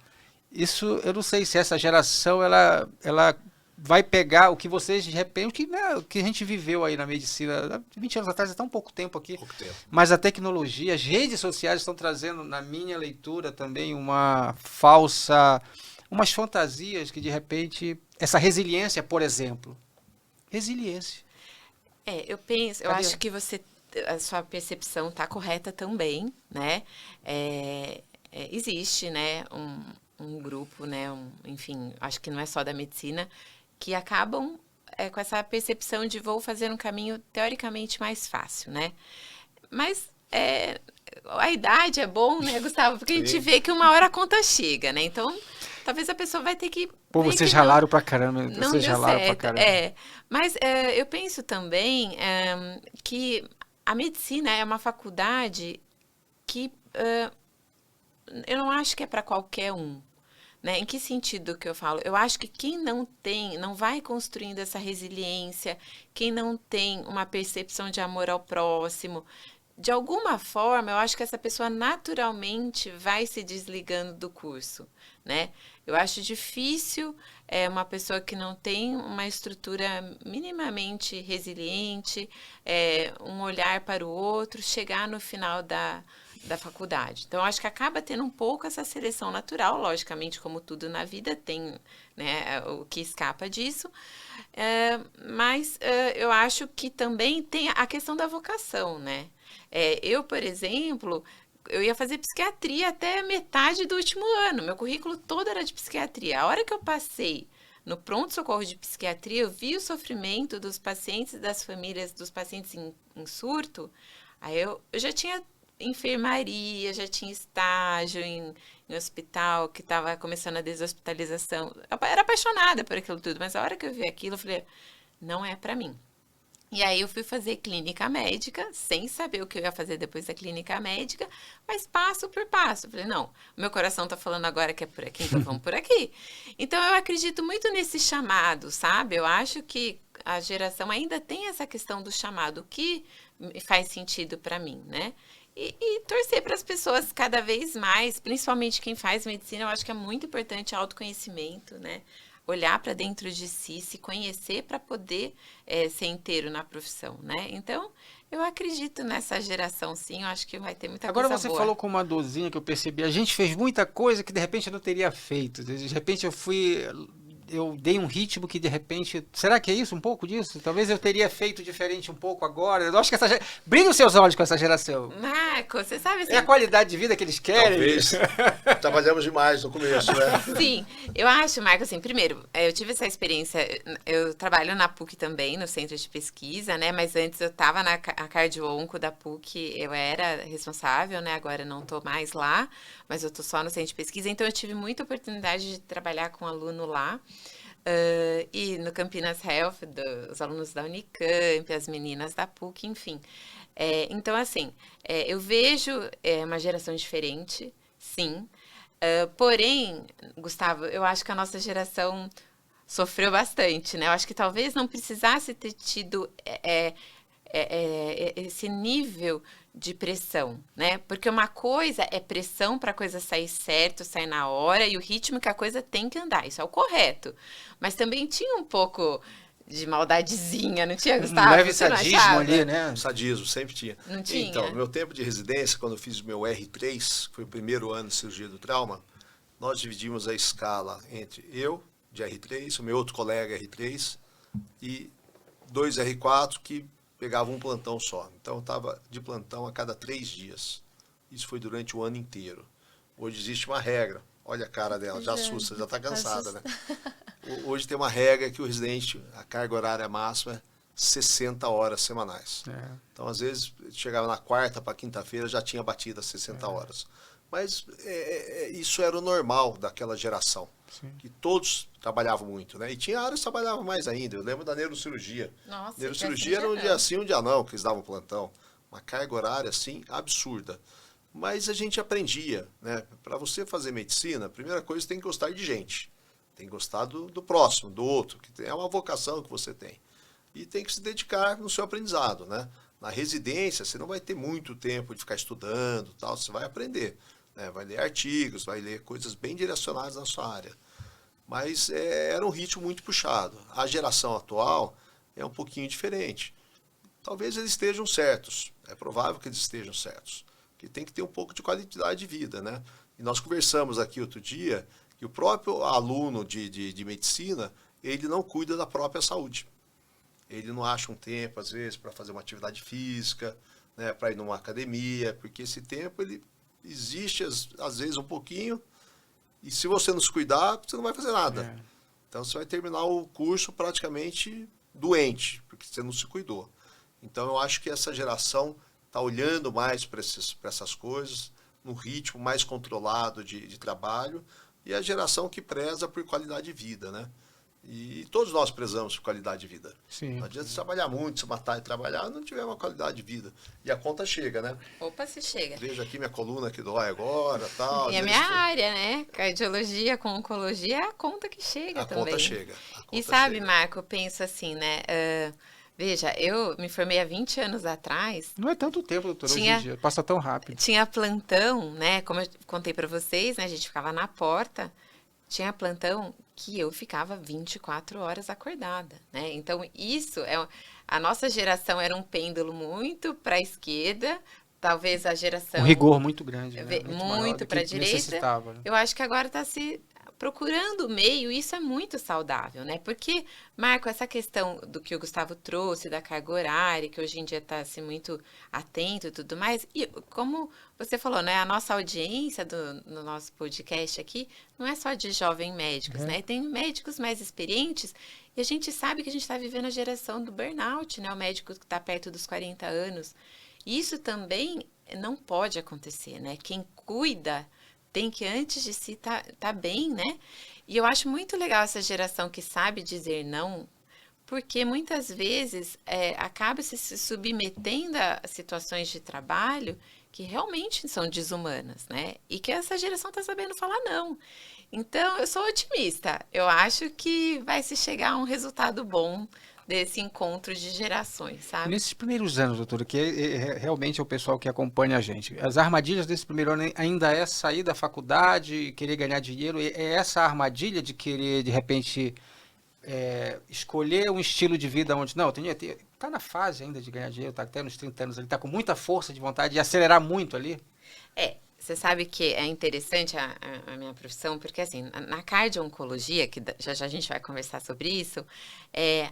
Isso, eu não sei se essa geração, ela vai pegar o que vocês, de repente, o que a gente viveu aí na medicina, 20 anos atrás, é tão pouco tempo aqui. Pouco tempo. Mas a tecnologia, as redes sociais estão trazendo, na minha leitura, também umas fantasias que, de repente, essa resiliência, por exemplo. Resiliência. Eu acho que a sua percepção está correta também, né? Existe, né, um grupo, né, enfim, acho que não é só da medicina, que acabam com essa percepção de vou fazer um caminho teoricamente mais fácil, né? Mas a idade é bom, né, Gustavo? Porque a gente vê que uma hora a conta chega, né? Então, talvez a pessoa vai ter que... Pô, vocês ralaram pra caramba. Não Vocês deu ralaram certo. pra caramba. Mas eu penso também que a medicina é uma faculdade que eu não acho que é para qualquer um. Né? Em que sentido que eu falo? Eu acho que quem não vai construindo essa resiliência, quem não tem uma percepção de amor ao próximo, de alguma forma, eu acho que essa pessoa naturalmente vai se desligando do curso, né? Eu acho difícil uma pessoa que não tem uma estrutura minimamente resiliente, um olhar para o outro, chegar no final da faculdade. Então, eu acho que acaba tendo um pouco essa seleção natural, logicamente, como tudo na vida tem, né, o que escapa disso, mas eu acho que também tem a questão da vocação, né? Eu, por exemplo, eu ia fazer psiquiatria até metade do último ano, meu currículo todo era de psiquiatria. A hora que eu passei no pronto-socorro de psiquiatria, eu vi o sofrimento dos pacientes, das famílias, dos pacientes em surto, aí eu já tinha enfermaria, já tinha estágio em hospital, que estava começando a deshospitalização. Eu era apaixonada por aquilo tudo, mas a hora que eu vi aquilo, eu falei, não é para mim. E aí eu fui fazer clínica médica, sem saber o que eu ia fazer depois da clínica médica, mas passo por passo. Eu falei, não, meu coração tá falando agora que é por aqui, então vamos por aqui. Então eu acredito muito nesse chamado, sabe? Eu acho que a geração ainda tem essa questão do chamado, o que faz sentido para mim, né? E torcer para as pessoas cada vez mais, principalmente quem faz medicina, eu acho que é muito importante autoconhecimento, né? Olhar para dentro de si, se conhecer para poder ser inteiro na profissão, né? Então, eu acredito nessa geração, sim, eu acho que vai ter muita Agora coisa você boa. falou com uma dorzinha que eu percebi, a gente fez muita coisa que de repente eu não teria feito, de repente eu dei um ritmo que de repente... Será que é isso, um pouco disso? Talvez eu teria feito diferente um pouco agora. Eu acho que brilha os seus olhos com essa geração. Marco, você sabe assim... É a qualidade de vida que eles querem. Talvez. Trabalhamos demais no começo, né? Sim, eu acho, Marco, assim, primeiro, eu tive essa experiência, eu trabalho na PUC também, no centro de pesquisa, né, mas antes eu estava na cardio-onco da PUC, eu era responsável, né, agora eu não estou mais lá, mas eu estou só no centro de pesquisa, então eu tive muita oportunidade de trabalhar com aluno lá, e no Campinas Health, os alunos da Unicamp, as meninas da PUC, enfim. Então, assim, eu vejo uma geração diferente, sim. Porém, Gustavo, eu acho que a nossa geração sofreu bastante, né? Eu acho que talvez não precisasse ter tido esse nível de pressão, né? Porque uma coisa é pressão para a coisa sair certo, sair na hora, e o ritmo que a coisa tem que andar, isso é o correto. Mas também tinha um pouco de maldadezinha, não tinha, Gustavo? Um leve Você não sadismo achava? ali, né? Sadismo, sempre tinha. Não tinha? Então, no meu tempo de residência, quando eu fiz o meu R3, que foi o primeiro ano de cirurgia do trauma, nós dividimos a escala entre eu, de R3, o meu outro colega R3, e 2 R4 que pegavam um plantão só. Então, eu estava de plantão a cada 3 dias. Isso foi durante o ano inteiro. Hoje existe uma regra. Olha a cara dela, já assusta, já está cansada, né? Hoje tem uma regra que o residente, a carga horária máxima é 60 horas semanais. Então, às vezes, chegava na quarta para quinta-feira, já tinha batido as 60 horas. Mas isso era o normal daquela geração. Sim. Que todos trabalhavam muito, né? E tinha áreas que trabalhavam mais ainda. Eu lembro da neurocirurgia. Nossa, neurocirurgia era um dia sim, um dia não, que eles davam plantão. Uma carga horária, assim, absurda. Mas a gente aprendia, né? Para você fazer medicina, a primeira coisa, você tem que gostar de gente. Tem que gostar do próximo, do outro, que é uma vocação que você tem. E tem que se dedicar no seu aprendizado, né? Na residência, você não vai ter muito tempo de ficar estudando, tal, você vai aprender, né? Vai ler artigos, vai ler coisas bem direcionadas na sua área. Mas era um ritmo muito puxado. A geração atual é um pouquinho diferente. Talvez eles estejam certos, é provável que eles estejam certos, que tem que ter um pouco de qualidade de vida, né? E nós conversamos aqui outro dia que o próprio aluno de medicina, ele não cuida da própria saúde. Ele não acha um tempo, às vezes, para fazer uma atividade física, né, para ir numa academia, porque esse tempo ele existe, às vezes, um pouquinho, e se você não se cuidar, você não vai fazer nada. Então, você vai terminar o curso praticamente doente, porque você não se cuidou. Então, eu acho que essa geração está olhando mais para essas coisas, num ritmo mais controlado de trabalho, e a geração que preza por qualidade de vida, né? E todos nós prezamos por qualidade de vida. Sim. Não adianta trabalhar muito, se matar e trabalhar, não tiver uma qualidade de vida. E a conta chega, né? Opa, se chega. Veja aqui minha coluna que dói agora, tal. E a minha área, né? Cardiologia com oncologia é a conta que chega também. A conta chega. E sabe, Marco, eu penso assim, né? Veja, eu me formei há 20 anos atrás. Não é tanto tempo, doutora, hoje em dia. Passa tão rápido. Tinha plantão, né? Como eu contei para vocês, né? A gente ficava na porta. Tinha plantão que eu ficava 24 horas acordada, né? Então, isso a nossa geração era um pêndulo muito para a esquerda, talvez a geração... Um rigor muito grande, né? Muito para a direita. Né? Eu acho que agora está se procurando o meio, isso é muito saudável, né? Porque, Marco, essa questão do que o Gustavo trouxe, da carga horária, que hoje em dia está assim, muito atento e tudo mais, e como você falou, né? A nossa audiência no nosso podcast aqui não é só de jovens médicos, né? Tem médicos mais experientes e a gente sabe que a gente está vivendo a geração do burnout, né? O médico que está perto dos 40 anos. Isso também não pode acontecer, né? Quem cuida tem que, antes de si, tá bem, né? E eu acho muito legal essa geração que sabe dizer não, porque muitas vezes acaba se submetendo a situações de trabalho que realmente são desumanas, né? E que essa geração está sabendo falar não. Então, eu sou otimista. Eu acho que vai se chegar a um resultado bom desse encontro de gerações, sabe? Nesses primeiros anos, doutora, que realmente é o pessoal que acompanha a gente, as armadilhas desse primeiro ano ainda é sair da faculdade, querer ganhar dinheiro, é essa armadilha de querer, de repente, escolher um estilo de vida onde, não, tá na fase ainda de ganhar dinheiro, tá até nos 30 anos, ele tá com muita força de vontade de acelerar muito ali? Você sabe que é interessante a minha profissão, porque assim, na cardio-oncologia, que já a gente vai conversar sobre isso,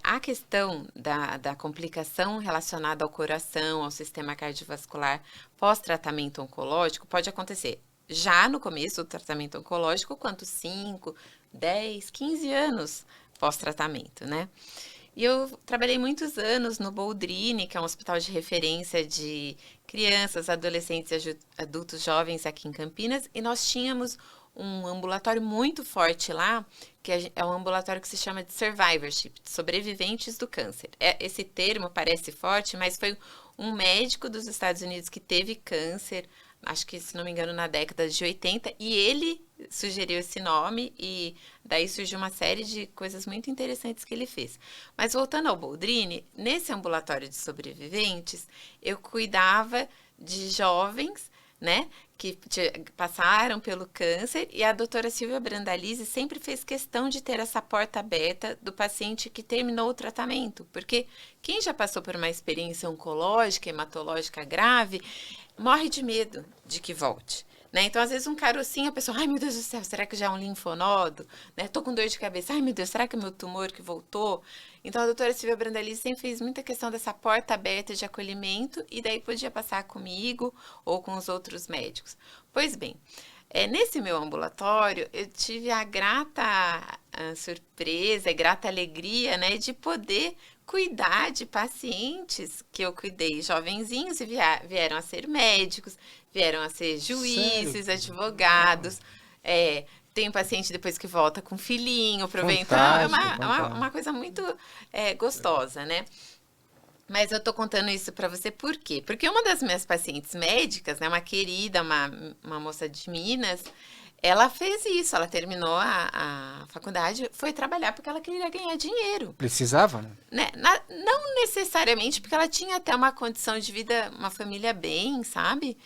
a questão da complicação relacionada ao coração, ao sistema cardiovascular pós-tratamento oncológico pode acontecer já no começo do tratamento oncológico, quanto 5, 10, 15 anos pós-tratamento, né? E eu trabalhei muitos anos no Boldrini, que é um hospital de referência de crianças, adolescentes e adultos jovens aqui em Campinas, e nós tínhamos um ambulatório muito forte lá, que é um ambulatório que se chama de survivorship, de sobreviventes do câncer. Esse termo parece forte, mas foi um médico dos Estados Unidos que teve câncer acho que, se não me engano, na década de 80, e ele sugeriu esse nome, e daí surgiu uma série de coisas muito interessantes que ele fez. Mas voltando ao Boldrini, nesse ambulatório de sobreviventes, eu cuidava de jovens, né, que passaram pelo câncer, e a doutora Silvia Brandalize sempre fez questão de ter essa porta aberta do paciente que terminou o tratamento, porque quem já passou por uma experiência oncológica, hematológica grave, morre de medo de que volte. Né? Então, às vezes, um carocinho, a pessoa, ai meu Deus do céu, será que já é um linfonodo? Né? Tô com dor de cabeça, ai meu Deus, será que é meu tumor que voltou? Então, a doutora Silvia Brandalize sempre fez muita questão dessa porta aberta de acolhimento, e daí podia passar comigo ou com os outros médicos. Pois bem, nesse meu ambulatório, eu tive a grata surpresa, a grata alegria, né, de poder cuidar de pacientes que eu cuidei, jovenzinhos, e vieram a ser médicos, vieram a ser juízes, Sério? advogados. Tem um paciente depois que volta com filhinho, aproveita. Fantástico, Uma coisa muito gostosa, né? Mas eu tô contando isso para você por quê? Porque uma das minhas pacientes médicas, né, uma querida, uma moça de Minas, ela fez isso, ela terminou a faculdade, foi trabalhar porque ela queria ganhar dinheiro. Precisava, né? Né? Não necessariamente, porque ela tinha até uma condição de vida, uma família bem, sabe?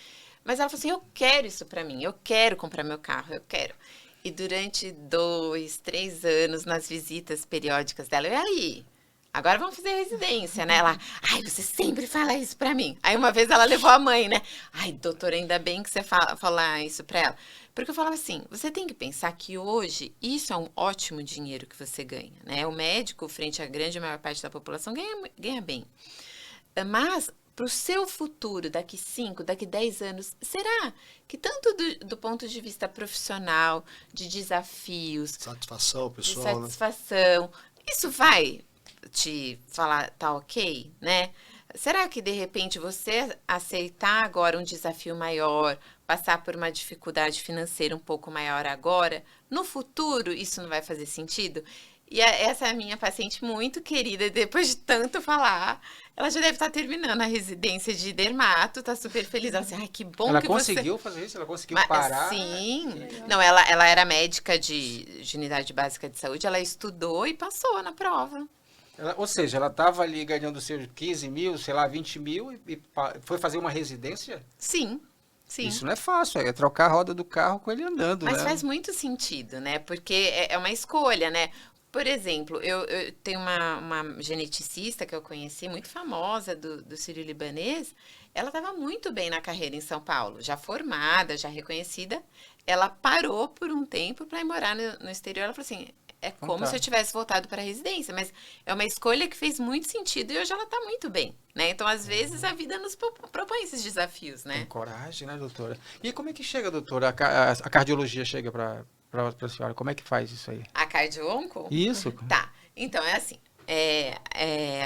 Mas ela falou assim, eu quero isso pra mim, eu quero comprar meu carro, eu quero. E durante 2, 3 anos, nas visitas periódicas dela, e aí? Agora vamos fazer residência, né? Ela, ai, você sempre fala isso pra mim. Aí uma vez ela levou a mãe, né? Ai, doutora, ainda bem que você fala isso pra ela. Porque eu falava assim, você tem que pensar que hoje isso é um ótimo dinheiro que você ganha, né? O médico, frente à grande maior parte da população, ganha bem. Mas, para o seu futuro, daqui 5, daqui 10 anos, será que tanto do ponto de vista profissional, de desafios, Satisfação, de pessoal, né? satisfação, isso vai te falar, tá ok, né? Será que, de repente, você aceitar agora um desafio maior, passar por uma dificuldade financeira um pouco maior agora, no futuro isso não vai fazer sentido? E essa é a minha paciente muito querida, depois de tanto falar, ela já deve estar terminando a residência de dermato, tá super feliz. Ela assim, ai, que bom Ela que conseguiu fazer isso? Ela conseguiu Mas, parar? sim. Não, ela era médica de unidade básica de saúde, ela estudou e passou na prova. Ou seja, ela estava ali ganhando seus 15 mil, sei lá, 20 mil e foi fazer uma residência? Sim, sim. Isso não é fácil, é trocar a roda do carro com ele andando, Mas né? faz muito sentido, né? Porque é uma escolha, né? Por exemplo, eu tenho uma geneticista que eu conheci, muito famosa, do Sírio-Libanês. Ela estava muito bem na carreira em São Paulo, já formada, já reconhecida. Ela parou por um tempo para ir morar no exterior. Ela falou assim, é como se eu tivesse voltado para a residência, mas é uma escolha que fez muito sentido e hoje ela está muito bem, né? Então, às vezes, a vida nos propõe esses desafios, Tem né? coragem, né, doutora? E como é que chega, doutora? A cardiologia chega para a senhora? Como é que faz isso aí? A cardio-onco? Isso? Tá, então é assim,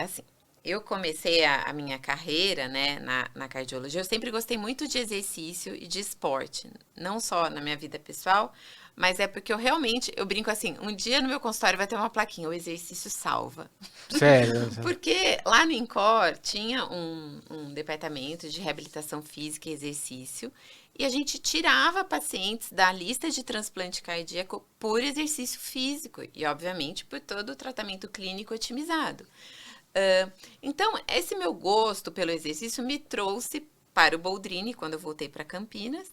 assim, eu comecei a minha carreira, né, na cardiologia, eu sempre gostei muito de exercício e de esporte, não só na minha vida pessoal, mas é porque eu brinco assim, um dia no meu consultório vai ter uma plaquinha, o exercício salva. Sério? Porque lá no INCOR tinha um departamento de reabilitação física e exercício, e a gente tirava pacientes da lista de transplante cardíaco por exercício físico e, obviamente, por todo o tratamento clínico otimizado. Então, esse meu gosto pelo exercício me trouxe para o Boldrini, quando eu voltei para Campinas,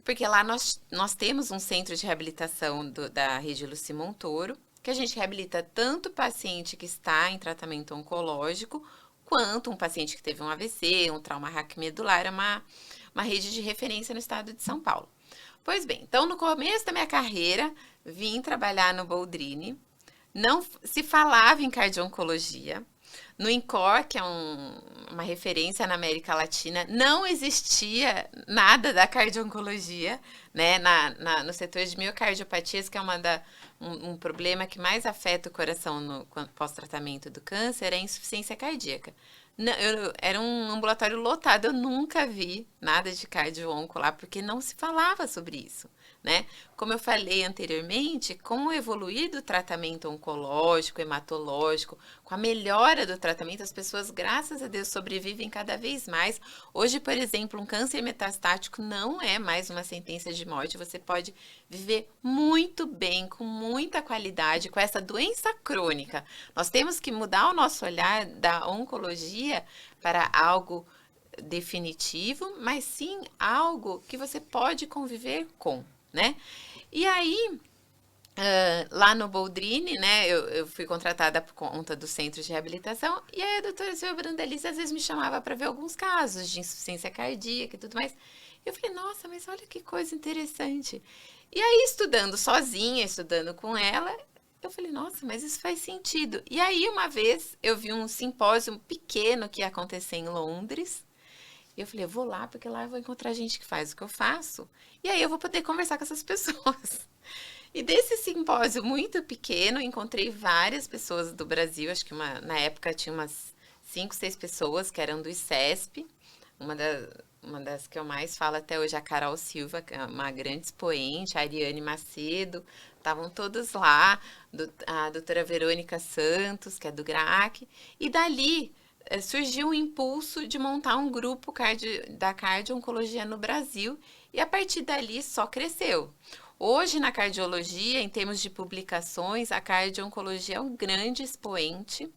porque lá nós temos um centro de reabilitação da rede Luci Montoro, que a gente reabilita tanto o paciente que está em tratamento oncológico, quanto um paciente que teve um AVC, um trauma raquimedular, é uma rede de referência no estado de São Paulo. Pois bem, então no começo da minha carreira, vim trabalhar no Boldrini, não se falava em cardio-oncologia. No INCOR, que é uma referência na América Latina, não existia nada da cardio-oncologia, né? No setor de miocardiopatias, que é um problema que mais afeta o coração no pós-tratamento do câncer, é a insuficiência cardíaca. Não, era um ambulatório lotado, eu nunca vi nada de cardio-onco lá, porque não se falava sobre isso. né? Como eu falei anteriormente, com o evoluir do tratamento oncológico, hematológico, com a melhora do tratamento, as pessoas, graças a Deus, sobrevivem cada vez mais. Hoje, por exemplo, um câncer metastático não é mais uma sentença de morte. Você pode viver muito bem, com muita qualidade, com essa doença crônica. Nós temos que mudar o nosso olhar da oncologia para algo definitivo, mas sim algo que você pode conviver com, né? E aí, lá no Boldrini, né, eu fui contratada por conta do centro de reabilitação, e aí a doutora Silvia Brandalize às vezes me chamava para ver alguns casos de insuficiência cardíaca e tudo mais. Eu falei, nossa, mas olha que coisa interessante. E aí, estudando sozinha, estudando com ela, eu falei, nossa, mas isso faz sentido. E aí, uma vez, eu vi um simpósio pequeno que ia acontecer em Londres, e eu falei, eu vou lá, porque lá eu vou encontrar gente que faz o que eu faço, e aí eu vou poder conversar com essas pessoas. E desse simpósio muito pequeno, encontrei várias pessoas do Brasil, acho que na época tinha umas 5, 6 pessoas que eram do ICESP, uma das que eu mais falo até hoje, a Carol Silva, que é uma grande expoente, a Ariane Macedo, estavam todos lá, a doutora Verônica Santos, que é do GRAAC, e dali surgiu o impulso de montar um grupo da cardio-oncologia no Brasil, e a partir dali só cresceu. Hoje, na cardiologia, em termos de publicações, a cardio-oncologia é um grande expoente.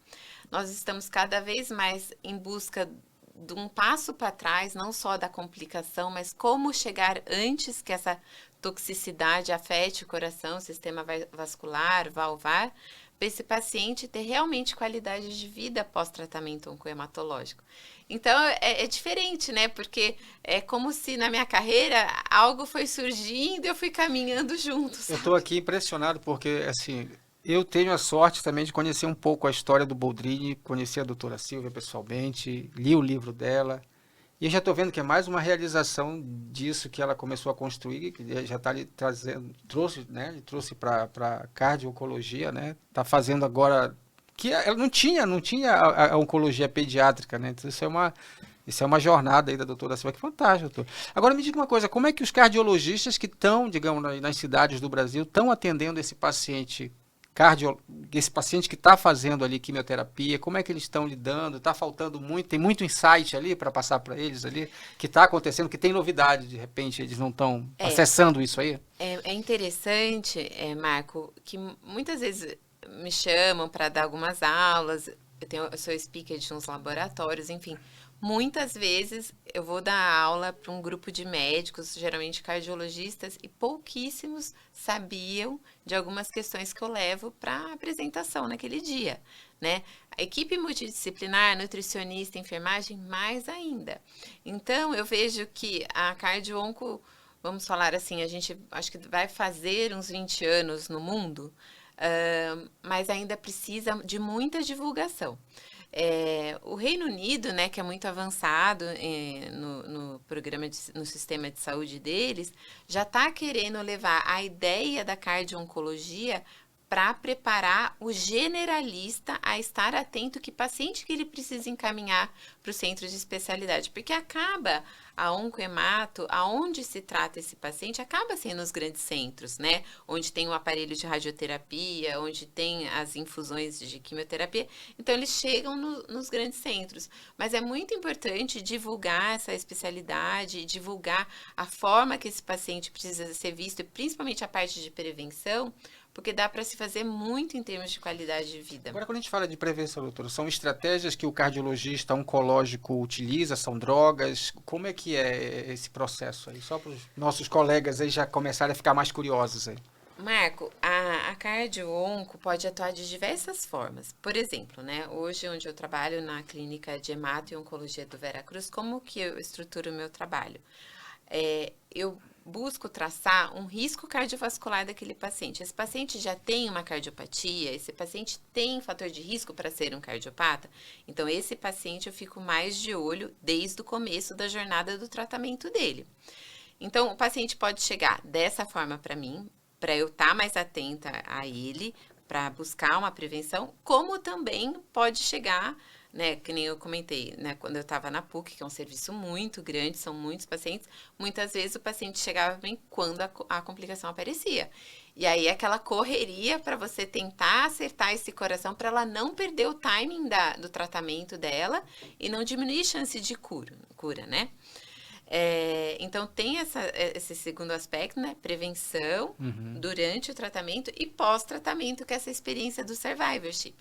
Nós estamos cada vez mais em busca de um passo para trás, não só da complicação, mas como chegar antes que essa toxicidade afete o coração, o sistema vascular, valvar, para esse paciente ter realmente qualidade de vida pós-tratamento oncohematológico. Então, é diferente, né? Porque é como se na minha carreira algo foi surgindo e eu fui caminhando junto, sabe? Eu estou aqui impressionado porque, assim, eu tenho a sorte também de conhecer um pouco a história do Boldrini, conheci a doutora Silvia pessoalmente, li o livro dela, e eu já estou vendo que é mais uma realização disso que ela começou a construir, que já está ali trouxe para a cardio-oncologia, né? Está fazendo agora, que ela não tinha a oncologia pediátrica, né? Então isso é uma jornada aí da doutora Silva, que fantástico, doutor. Agora me diga uma coisa, como é que os cardiologistas que estão, digamos, nas cidades do Brasil, estão atendendo esse paciente que está fazendo ali quimioterapia, como é que eles estão lidando? Está faltando muito, tem muito insight ali para passar para eles ali, que está acontecendo, que tem novidade, de repente eles não estão acessando isso aí? É interessante, Marco, que muitas vezes me chamam para dar algumas aulas, eu sou speaker de uns laboratórios, enfim. Muitas vezes eu vou dar aula para um grupo de médicos, geralmente cardiologistas, e pouquíssimos sabiam de algumas questões que eu levo para apresentação naquele dia, né? A equipe multidisciplinar, nutricionista, enfermagem, mais ainda. Então, eu vejo que a cardio-onco, vamos falar assim, a gente acho que vai fazer uns 20 anos no mundo, mas ainda precisa de muita divulgação. O Reino Unido, né, que é muito avançado no sistema de saúde deles, já está querendo levar a ideia da cardio-oncologia para preparar o generalista a estar atento que paciente que ele precisa encaminhar para o centro de especialidade, porque acaba a oncohemato, aonde se trata esse paciente, acaba sendo nos grandes centros, né? Onde tem o aparelho de radioterapia, onde tem as infusões de quimioterapia. Então, eles chegam nos grandes centros. Mas é muito importante divulgar essa especialidade, divulgar a forma que esse paciente precisa ser visto, e principalmente a parte de prevenção, porque dá para se fazer muito em termos de qualidade de vida. Agora, quando a gente fala de prevenção, doutora, são estratégias que o cardiologista oncológico utiliza, são drogas? Como é que é esse processo aí? Só para os nossos colegas aí já começarem a ficar mais curiosos aí. Marco, a cardio-onco pode atuar de diversas formas. Por exemplo, né, hoje onde eu trabalho na clínica de hemato e oncologia do Veracruz, como que eu estruturo o meu trabalho? Eu busco traçar um risco cardiovascular daquele paciente. Esse paciente já tem uma cardiopatia, esse paciente tem fator de risco para ser um cardiopata, então esse paciente eu fico mais de olho desde o começo da jornada do tratamento dele. Então o paciente pode chegar dessa forma para mim, para eu estar mais atenta a ele, para buscar uma prevenção, como também pode chegar, né, que nem eu comentei, né, quando eu estava na PUC, que é um serviço muito grande, são muitos pacientes, muitas vezes o paciente chegava bem quando a complicação aparecia. E aí aquela correria para você tentar acertar esse coração para ela não perder o timing do tratamento dela e não diminuir a chance de cura, né? Então tem esse segundo aspecto, né? Prevenção durante o tratamento e pós-tratamento, que é essa experiência do survivorship.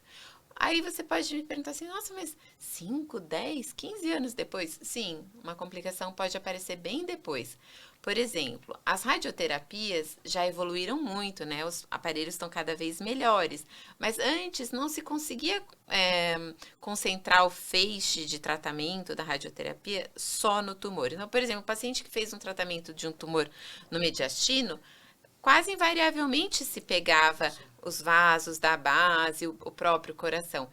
Aí você pode me perguntar assim, nossa, mas 5, 10, 15 anos depois? Sim, uma complicação pode aparecer bem depois. Por exemplo, as radioterapias já evoluíram muito, né? Os aparelhos estão cada vez melhores. Mas antes não se conseguia concentrar o feixe de tratamento da radioterapia só no tumor. Então, por exemplo, o paciente que fez um tratamento de um tumor no mediastino, quase invariavelmente se pegava os vasos da base, o próprio coração.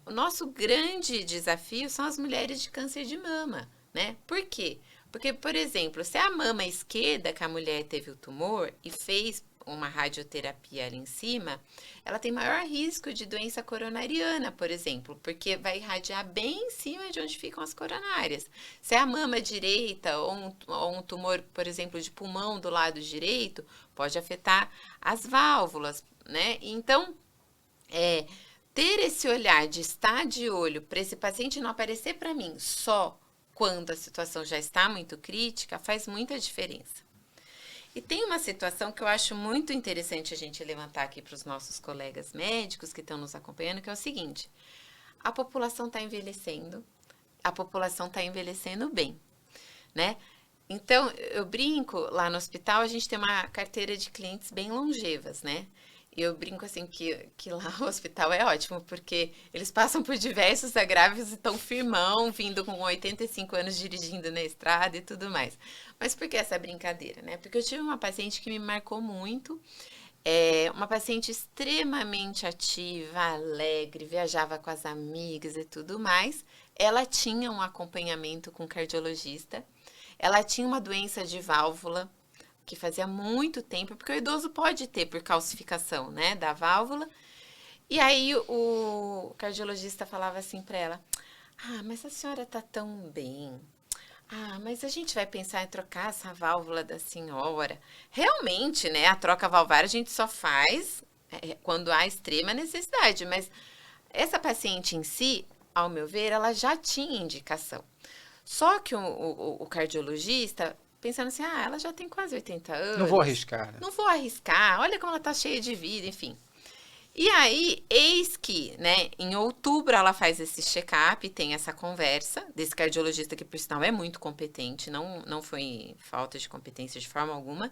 O nosso grande desafio são as mulheres de câncer de mama, né? Por quê? Porque, por exemplo, se a mama esquerda que a mulher teve o tumor e fez uma radioterapia ali em cima, ela tem maior risco de doença coronariana, por exemplo, porque vai irradiar bem em cima de onde ficam as coronárias. Se é a mama direita ou um tumor, por exemplo, de pulmão do lado direito, pode afetar as válvulas, né? Então, ter esse olhar de estar de olho para esse paciente não aparecer para mim só quando a situação já está muito crítica, faz muita diferença. E tem uma situação que eu acho muito interessante a gente levantar aqui para os nossos colegas médicos que estão nos acompanhando, que é o seguinte: a população está envelhecendo, a população está envelhecendo bem, né? Então, eu brinco, lá no hospital a gente tem uma carteira de clientes bem longevas, né? E eu brinco assim que lá o hospital é ótimo, porque eles passam por diversos agravos e estão firmão, vindo com 85 anos dirigindo na estrada e tudo mais. Mas por que essa brincadeira, né? Porque eu tive uma paciente que me marcou muito, uma paciente extremamente ativa, alegre, viajava com as amigas e tudo mais. Ela tinha um acompanhamento com cardiologista, ela tinha uma doença de válvula, que fazia muito tempo, porque o idoso pode ter por calcificação, né, da válvula. E aí o cardiologista falava assim para ela: mas a senhora tá tão bem. Mas a gente vai pensar em trocar essa válvula da senhora. Realmente, né, a troca valvar a gente só faz quando há extrema necessidade, mas essa paciente em si, ao meu ver, ela já tinha indicação. Só que o cardiologista, pensando assim, ela já tem quase 80 anos. Não vou arriscar. Né? Não vou arriscar, olha como ela tá cheia de vida, enfim. E aí, eis que, né, em outubro ela faz esse check-up, tem essa conversa desse cardiologista que, por sinal, é muito competente, não foi falta de competência de forma alguma.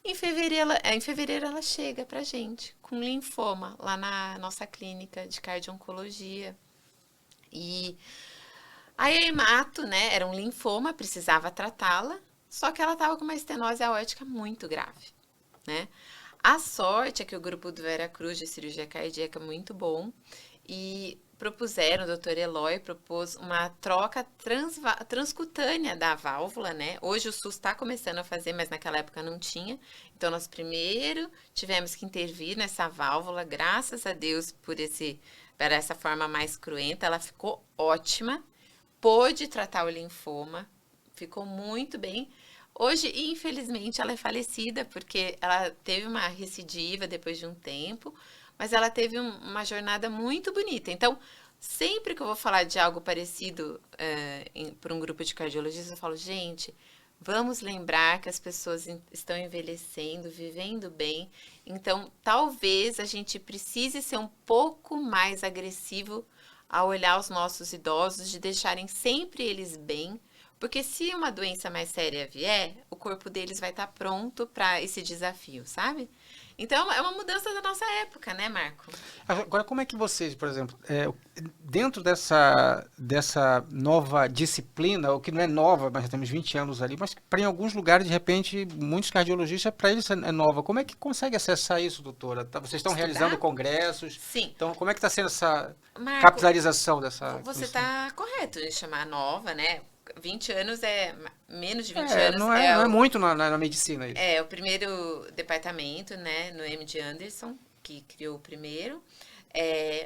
Em fevereiro ela chega pra gente com linfoma lá na nossa clínica de cardio-oncologia. E aí a hemato, né, era um linfoma, precisava tratá-la, só que ela estava com uma estenose aórtica muito grave, né? A sorte é que o grupo do Veracruz de cirurgia cardíaca é muito bom e propuseram, o Dr. Eloy propôs uma troca transcutânea da válvula, né? Hoje o SUS está começando a fazer, mas naquela época não tinha. Então, nós primeiro tivemos que intervir nessa válvula, graças a Deus por essa forma mais cruenta, ela ficou ótima, pôde tratar o linfoma, ficou muito bem. Hoje, infelizmente, ela é falecida porque ela teve uma recidiva depois de um tempo, mas ela teve uma jornada muito bonita. Então, sempre que eu vou falar de algo parecido para um grupo de cardiologistas, eu falo, gente, vamos lembrar que as pessoas estão envelhecendo, vivendo bem. Então, talvez a gente precise ser um pouco mais agressivo ao olhar os nossos idosos, de deixarem sempre eles bem, porque se uma doença mais séria vier, o corpo deles vai estar pronto para esse desafio, sabe? Então, é uma mudança da nossa época, né, Marco? Agora, como é que vocês, por exemplo, dentro dessa nova disciplina, o que não é nova, mas já temos 20 anos ali, mas para em alguns lugares, de repente, muitos cardiologistas, para eles é nova. Como é que consegue acessar isso, doutora? Vocês estão realizando congressos? Sim. Então, como é que está sendo essa Marco, capitalização dessa... Você está correto em chamar nova, né? 20 anos menos de 20 anos. Não é muito na medicina isso. É o primeiro departamento, né, no MD Anderson, que criou o primeiro.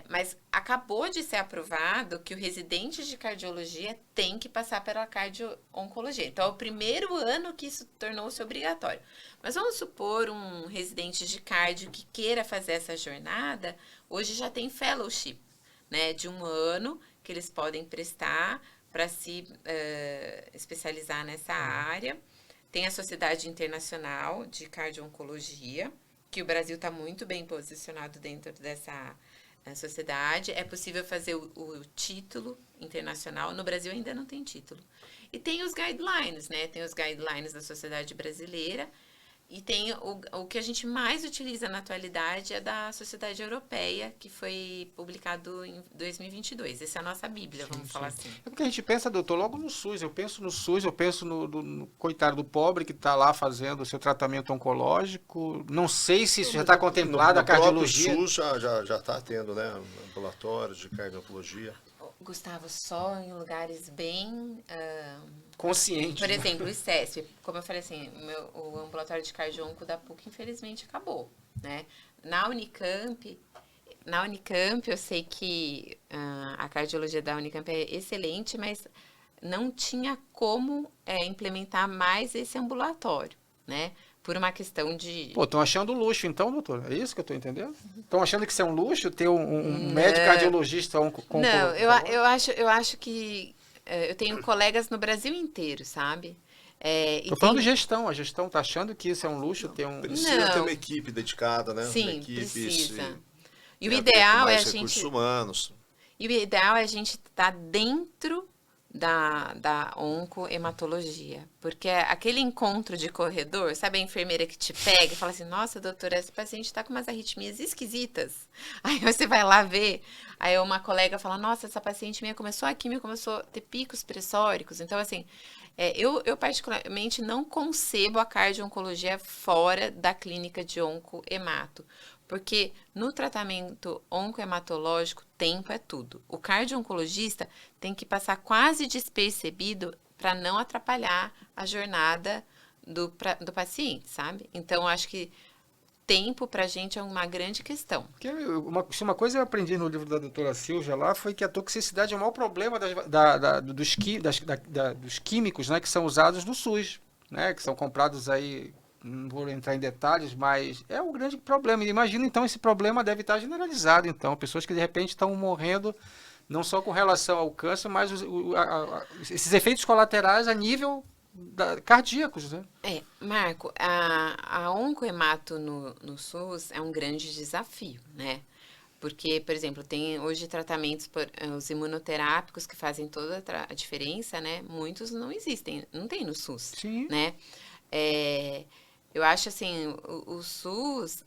Mas acabou de ser aprovado que o residente de cardiologia tem que passar pela cardio-oncologia. Então, é o primeiro ano que isso tornou-se obrigatório. Mas vamos supor um residente de cardio que queira fazer essa jornada, hoje já tem fellowship, né, de 1 ano que eles podem prestar para se especializar nessa área. Tem a Sociedade Internacional de Cardio-Oncologia, que o Brasil está muito bem posicionado dentro dessa sociedade. É possível fazer o título internacional. No Brasil ainda não tem título. E tem os guidelines, né? Tem os guidelines da Sociedade Brasileira. E tem o que a gente mais utiliza na atualidade é da Sociedade Europeia, que foi publicado em 2022. Essa é a nossa bíblia, vamos falar assim. É porque a gente pensa, doutor, logo no SUS. Eu penso no SUS, eu penso no coitado do pobre que está lá fazendo o seu tratamento oncológico. Não sei se isso já está contemplado, a cardiologia. O SUS já está tendo, né, ambulatórios de cardiologia. Gustavo, só em lugares bem... consciente. Por exemplo, o ICESP, como eu falei assim, o ambulatório de cardio-onco da PUC, infelizmente, acabou, né? Na Unicamp eu sei que a cardiologia da Unicamp é excelente, mas não tinha como implementar mais esse ambulatório, né? Por uma questão de... Pô, estão achando luxo então, doutor? É isso que eu estou entendendo? Estão achando que isso é um luxo, ter um médico cardiologista com... Não, eu acho que... eu tenho colegas no Brasil inteiro, sabe? Estou falando de gestão. A gestão está achando que isso é um luxo, ter um... Precisa ter uma equipe dedicada, né? Sim, equipes, precisa. E o ideal é a gente... recursos humanos. E o ideal é a gente estar dentro da oncohematologia, porque aquele encontro de corredor, sabe a enfermeira que te pega e fala assim, nossa, doutora, esse paciente está com umas arritmias esquisitas. Aí você vai lá ver, aí uma colega fala, nossa, essa paciente minha começou a quimio, começou a ter picos pressóricos. Então, assim, eu particularmente não concebo a cardio-oncologia fora da clínica de oncohemato, porque no tratamento oncohematológico, tempo é tudo. O cardio-oncologista tem que passar quase despercebido para não atrapalhar a jornada do paciente, sabe? Então, acho que tempo para a gente é uma grande questão. Se uma coisa eu aprendi no livro da doutora Silvia lá, foi que a toxicidade é o maior problema dos químicos, né, que são usados no SUS, né, que são comprados aí... Não vou entrar em detalhes, mas é um grande problema. Imagina, então, esse problema deve estar generalizado, então. Pessoas que, de repente, estão morrendo, não só com relação ao câncer, mas esses efeitos colaterais a nível cardíacos, né? Marco, a oncohemato no SUS é um grande desafio, né? Porque, por exemplo, tem hoje tratamentos, os imunoterápicos que fazem toda a diferença, né? Muitos não existem, não tem no SUS, Sim. Né? Eu acho assim, o SUS,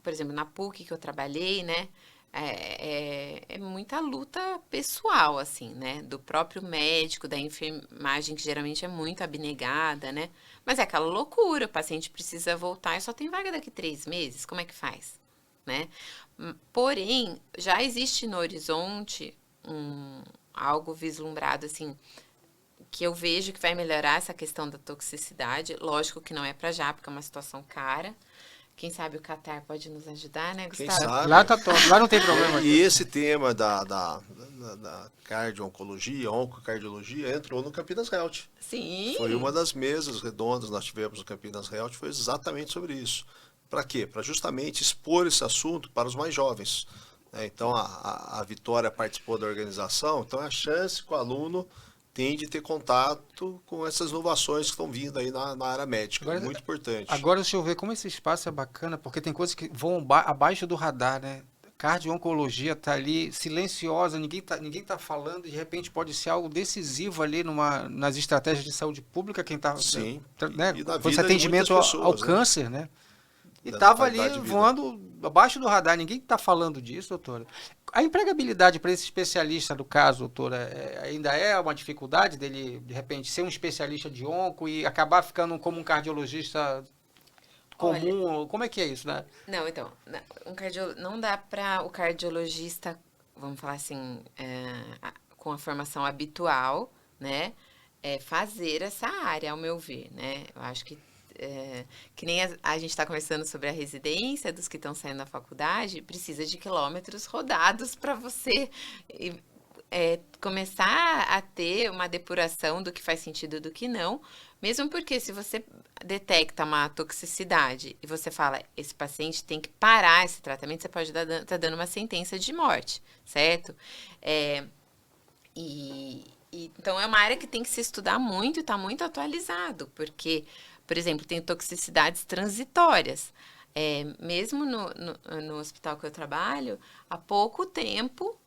por exemplo, na PUC que eu trabalhei, né, é muita luta pessoal, assim, né, do próprio médico, da enfermagem, que geralmente é muito abnegada, né, mas é aquela loucura, o paciente precisa voltar e só tem vaga daqui 3 meses, como é que faz, né? Porém, já existe no horizonte algo vislumbrado, assim, que eu vejo que vai melhorar essa questão da toxicidade. Lógico que não é para já, porque é uma situação cara. Quem sabe o Catar pode nos ajudar, né, Gustavo? Quem sabe? Lá tá top, lá não tem problema. E esse tema da cardio-oncologia, oncocardiologia, entrou no Campinas Health. Sim. Foi uma das mesas redondas que nós tivemos no Campinas Health, foi exatamente sobre isso. Para quê? Para justamente expor esse assunto para os mais jovens. Então, a Vitória participou da organização, então é a chance que o aluno tem de ter contato com essas inovações que estão vindo aí na área médica. Agora, muito importante. Agora, deixa eu ver como esse espaço é bacana, porque tem coisas que vão abaixo do radar, né? Cardio-oncologia está ali silenciosa, ninguém tá falando, e de repente pode ser algo decisivo ali nas estratégias de saúde pública, quem está... Sim. Né? Com esse atendimento ao câncer, né? E estava ali voando abaixo do radar. Ninguém está falando disso, doutora. A empregabilidade para esse especialista, do caso, doutora, ainda é uma dificuldade dele, de repente, ser um especialista de onco e acabar ficando como um cardiologista comum? Olha, como é que é isso, né? Não, então, não dá para o cardiologista, vamos falar assim, com a formação habitual, né, fazer essa área, ao meu ver, né? Eu acho que que nem a gente está conversando sobre a residência, dos que estão saindo da faculdade, precisa de quilômetros rodados para você começar a ter uma depuração do que faz sentido e do que não, mesmo porque se você detecta uma toxicidade e você fala, esse paciente tem que parar esse tratamento, você pode estar dando uma sentença de morte, certo? Então, é uma área que tem que se estudar muito e está muito atualizado, porque, por exemplo, tem toxicidades transitórias. Mesmo no hospital que eu trabalho, há pouco tempo,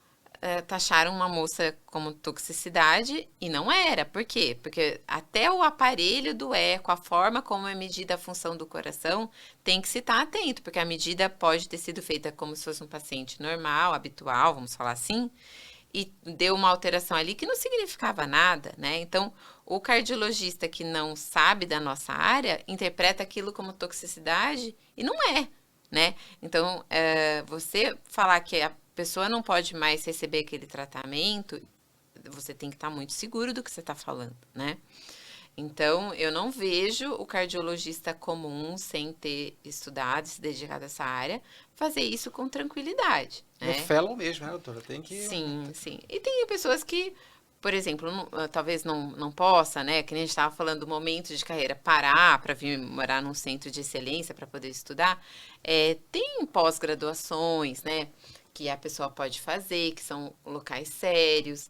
taxaram uma moça como toxicidade e não era. Por quê? Porque até o aparelho do eco, a forma como é medida a função do coração, tem que se estar atento, porque a medida pode ter sido feita como se fosse um paciente normal, habitual, vamos falar assim, e deu uma alteração ali que não significava nada, né? Então, o cardiologista que não sabe da nossa área interpreta aquilo como toxicidade e não é, né? Então, você falar que a pessoa não pode mais receber aquele tratamento, você tem que estar muito seguro do que você está falando, né? Então, eu não vejo o cardiologista comum, sem ter estudado, se dedicado a essa área, fazer isso com tranquilidade. É fellow mesmo, né, doutora? Tem que... Sim, sim. E tem pessoas que, por exemplo, talvez não possa, né? Que nem a gente estava falando do momento de carreira, parar para vir morar num centro de excelência para poder estudar. Tem pós-graduações, né? Que a pessoa pode fazer, que são locais sérios.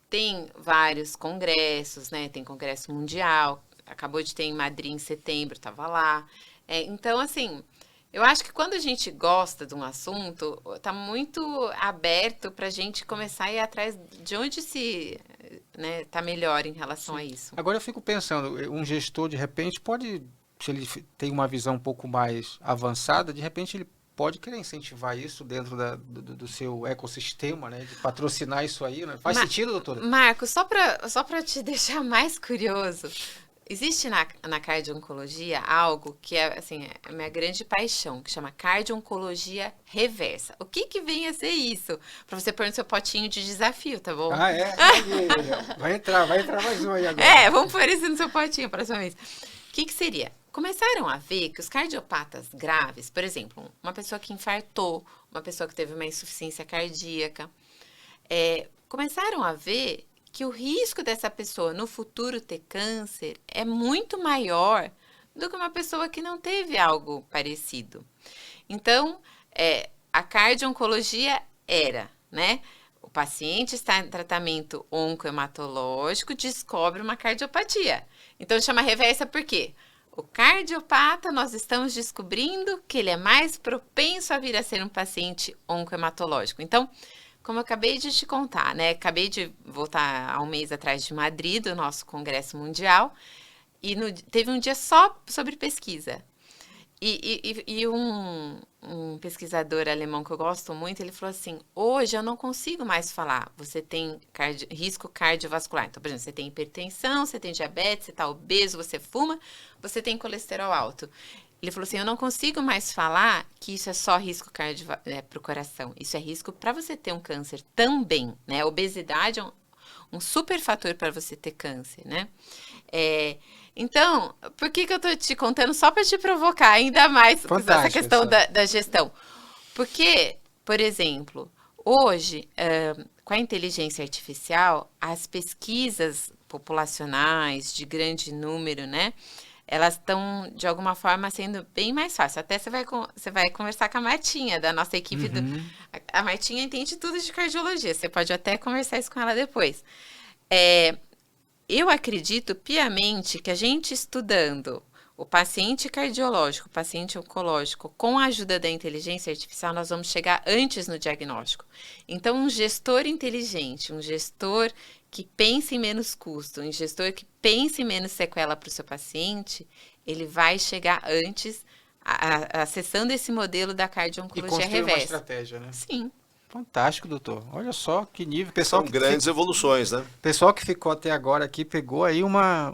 Tem vários congressos, né? Tem congresso mundial. Acabou de ter em Madrid em setembro, estava lá. Então, assim, eu acho que quando a gente gosta de um assunto, está muito aberto para a gente começar a ir atrás de onde se tá melhor em relação a isso. Agora eu fico pensando, um gestor, de repente, pode, se ele tem uma visão um pouco mais avançada, de repente ele pode querer incentivar isso dentro do seu ecossistema, né? De patrocinar isso aí, né? Faz sentido, doutora? Marcos, só para te deixar mais curioso, existe na cardio-oncologia algo que é, assim, a minha grande paixão, que chama cardio-oncologia reversa. O que vem a ser isso? Para você pôr no seu potinho de desafio, tá bom? Ah, é? Vai entrar mais um aí agora. Vamos pôr isso no seu potinho a próxima vez. O que seria? Começaram a ver que os cardiopatas graves, por exemplo, uma pessoa que infartou, uma pessoa que teve uma insuficiência cardíaca, começaram a ver que o risco dessa pessoa no futuro ter câncer é muito maior do que uma pessoa que não teve algo parecido. Então, a cardio-oncologia era, né? O paciente está em tratamento oncohematológico, descobre uma cardiopatia. Então, chama reversa por quê? O cardiopata, nós estamos descobrindo que ele é mais propenso a vir a ser um paciente oncohematológico. Então, como eu acabei de te contar, né? Acabei de voltar há um mês atrás de Madrid, do nosso congresso mundial, e teve um dia só sobre pesquisa. E um pesquisador alemão que eu gosto muito, ele falou assim, hoje eu não consigo mais falar, você tem risco cardiovascular. Então, por exemplo, você tem hipertensão, você tem diabetes, você está obeso, você fuma, você tem colesterol alto. Ele falou assim, eu não consigo mais falar que isso é só risco para o coração. Isso é risco para você ter um câncer também, né? A obesidade é um super fator para você ter câncer, né? Então, por que eu estou te contando só para te provocar ainda mais essa questão da gestão? Porque, por exemplo, hoje, com a inteligência artificial, as pesquisas populacionais de grande número, né? Elas estão, de alguma forma, sendo bem mais fáceis. Até você vai conversar com a Martinha, da nossa equipe. A Martinha entende tudo de cardiologia. Você pode até conversar isso com ela depois. Eu acredito piamente que a gente estudando o paciente cardiológico, o paciente oncológico, com a ajuda da inteligência artificial, nós vamos chegar antes no diagnóstico. Então, um gestor inteligente, um gestor que pense em menos custo, um gestor que pense em menos sequela para o seu paciente, ele vai chegar antes acessando esse modelo da cardio-oncologia reversa. E construir uma estratégia, né? Sim. Fantástico, doutor. Olha só que nível. São grandes evoluções, né? O pessoal que ficou até agora aqui pegou aí uma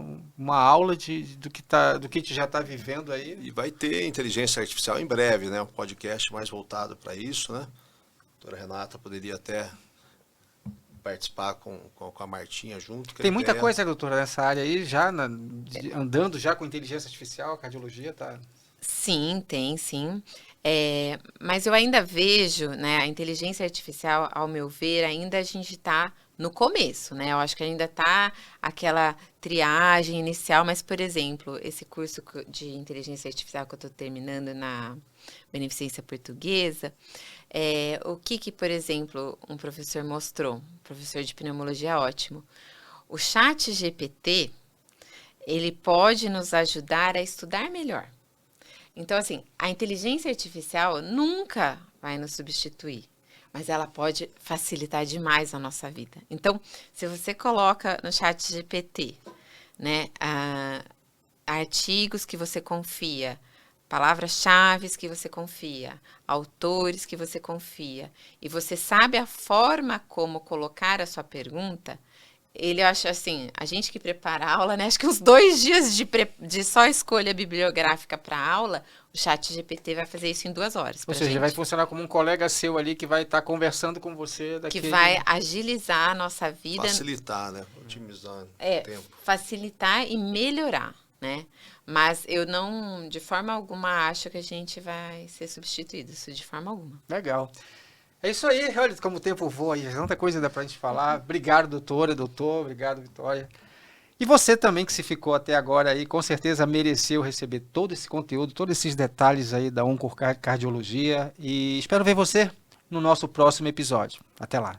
aula do que já está vivendo aí. E vai ter inteligência artificial em breve, né? Um podcast mais voltado para isso, né? A doutora Renata poderia até participar com a Martinha junto. que a Tem muita ideia- coisa, doutora, nessa área aí, já andando já com inteligência artificial, a cardiologia tá... Sim, tem, sim. Mas eu ainda vejo, né, a inteligência artificial, ao meu ver, ainda a gente está no começo, né? Eu acho que ainda está aquela triagem inicial, mas, por exemplo, esse curso de inteligência artificial que eu estou terminando na Beneficência Portuguesa, o que, por exemplo, um professor mostrou, um professor de pneumologia ótimo, o chat GPT, ele pode nos ajudar a estudar melhor. Então, assim, a inteligência artificial nunca vai nos substituir, mas ela pode facilitar demais a nossa vida. Então, se você coloca no chat GPT, né, artigos que você confia, palavras-chave que você confia, autores que você confia, e você sabe a forma como colocar a sua pergunta, ele acha assim, a gente que prepara a aula, né? Acho que uns 2 dias de só escolha bibliográfica para a aula, o chat GPT vai fazer isso em 2 horas. Ou seja, ele vai funcionar como um colega seu ali que vai estar conversando com você daqui. Que vai agilizar a nossa vida. Facilitar, né? Otimizar o tempo. Facilitar e melhorar, né? Mas eu não, de forma alguma, acho que a gente vai ser substituído, isso de forma alguma. Legal. É isso aí, olha como o tempo voa aí, tanta coisa dá pra gente falar. Obrigado, doutor, obrigado, Vitória. E você também que se ficou até agora aí, com certeza mereceu receber todo esse conteúdo, todos esses detalhes aí da Oncor Cardiologia, e espero ver você no nosso próximo episódio. Até lá.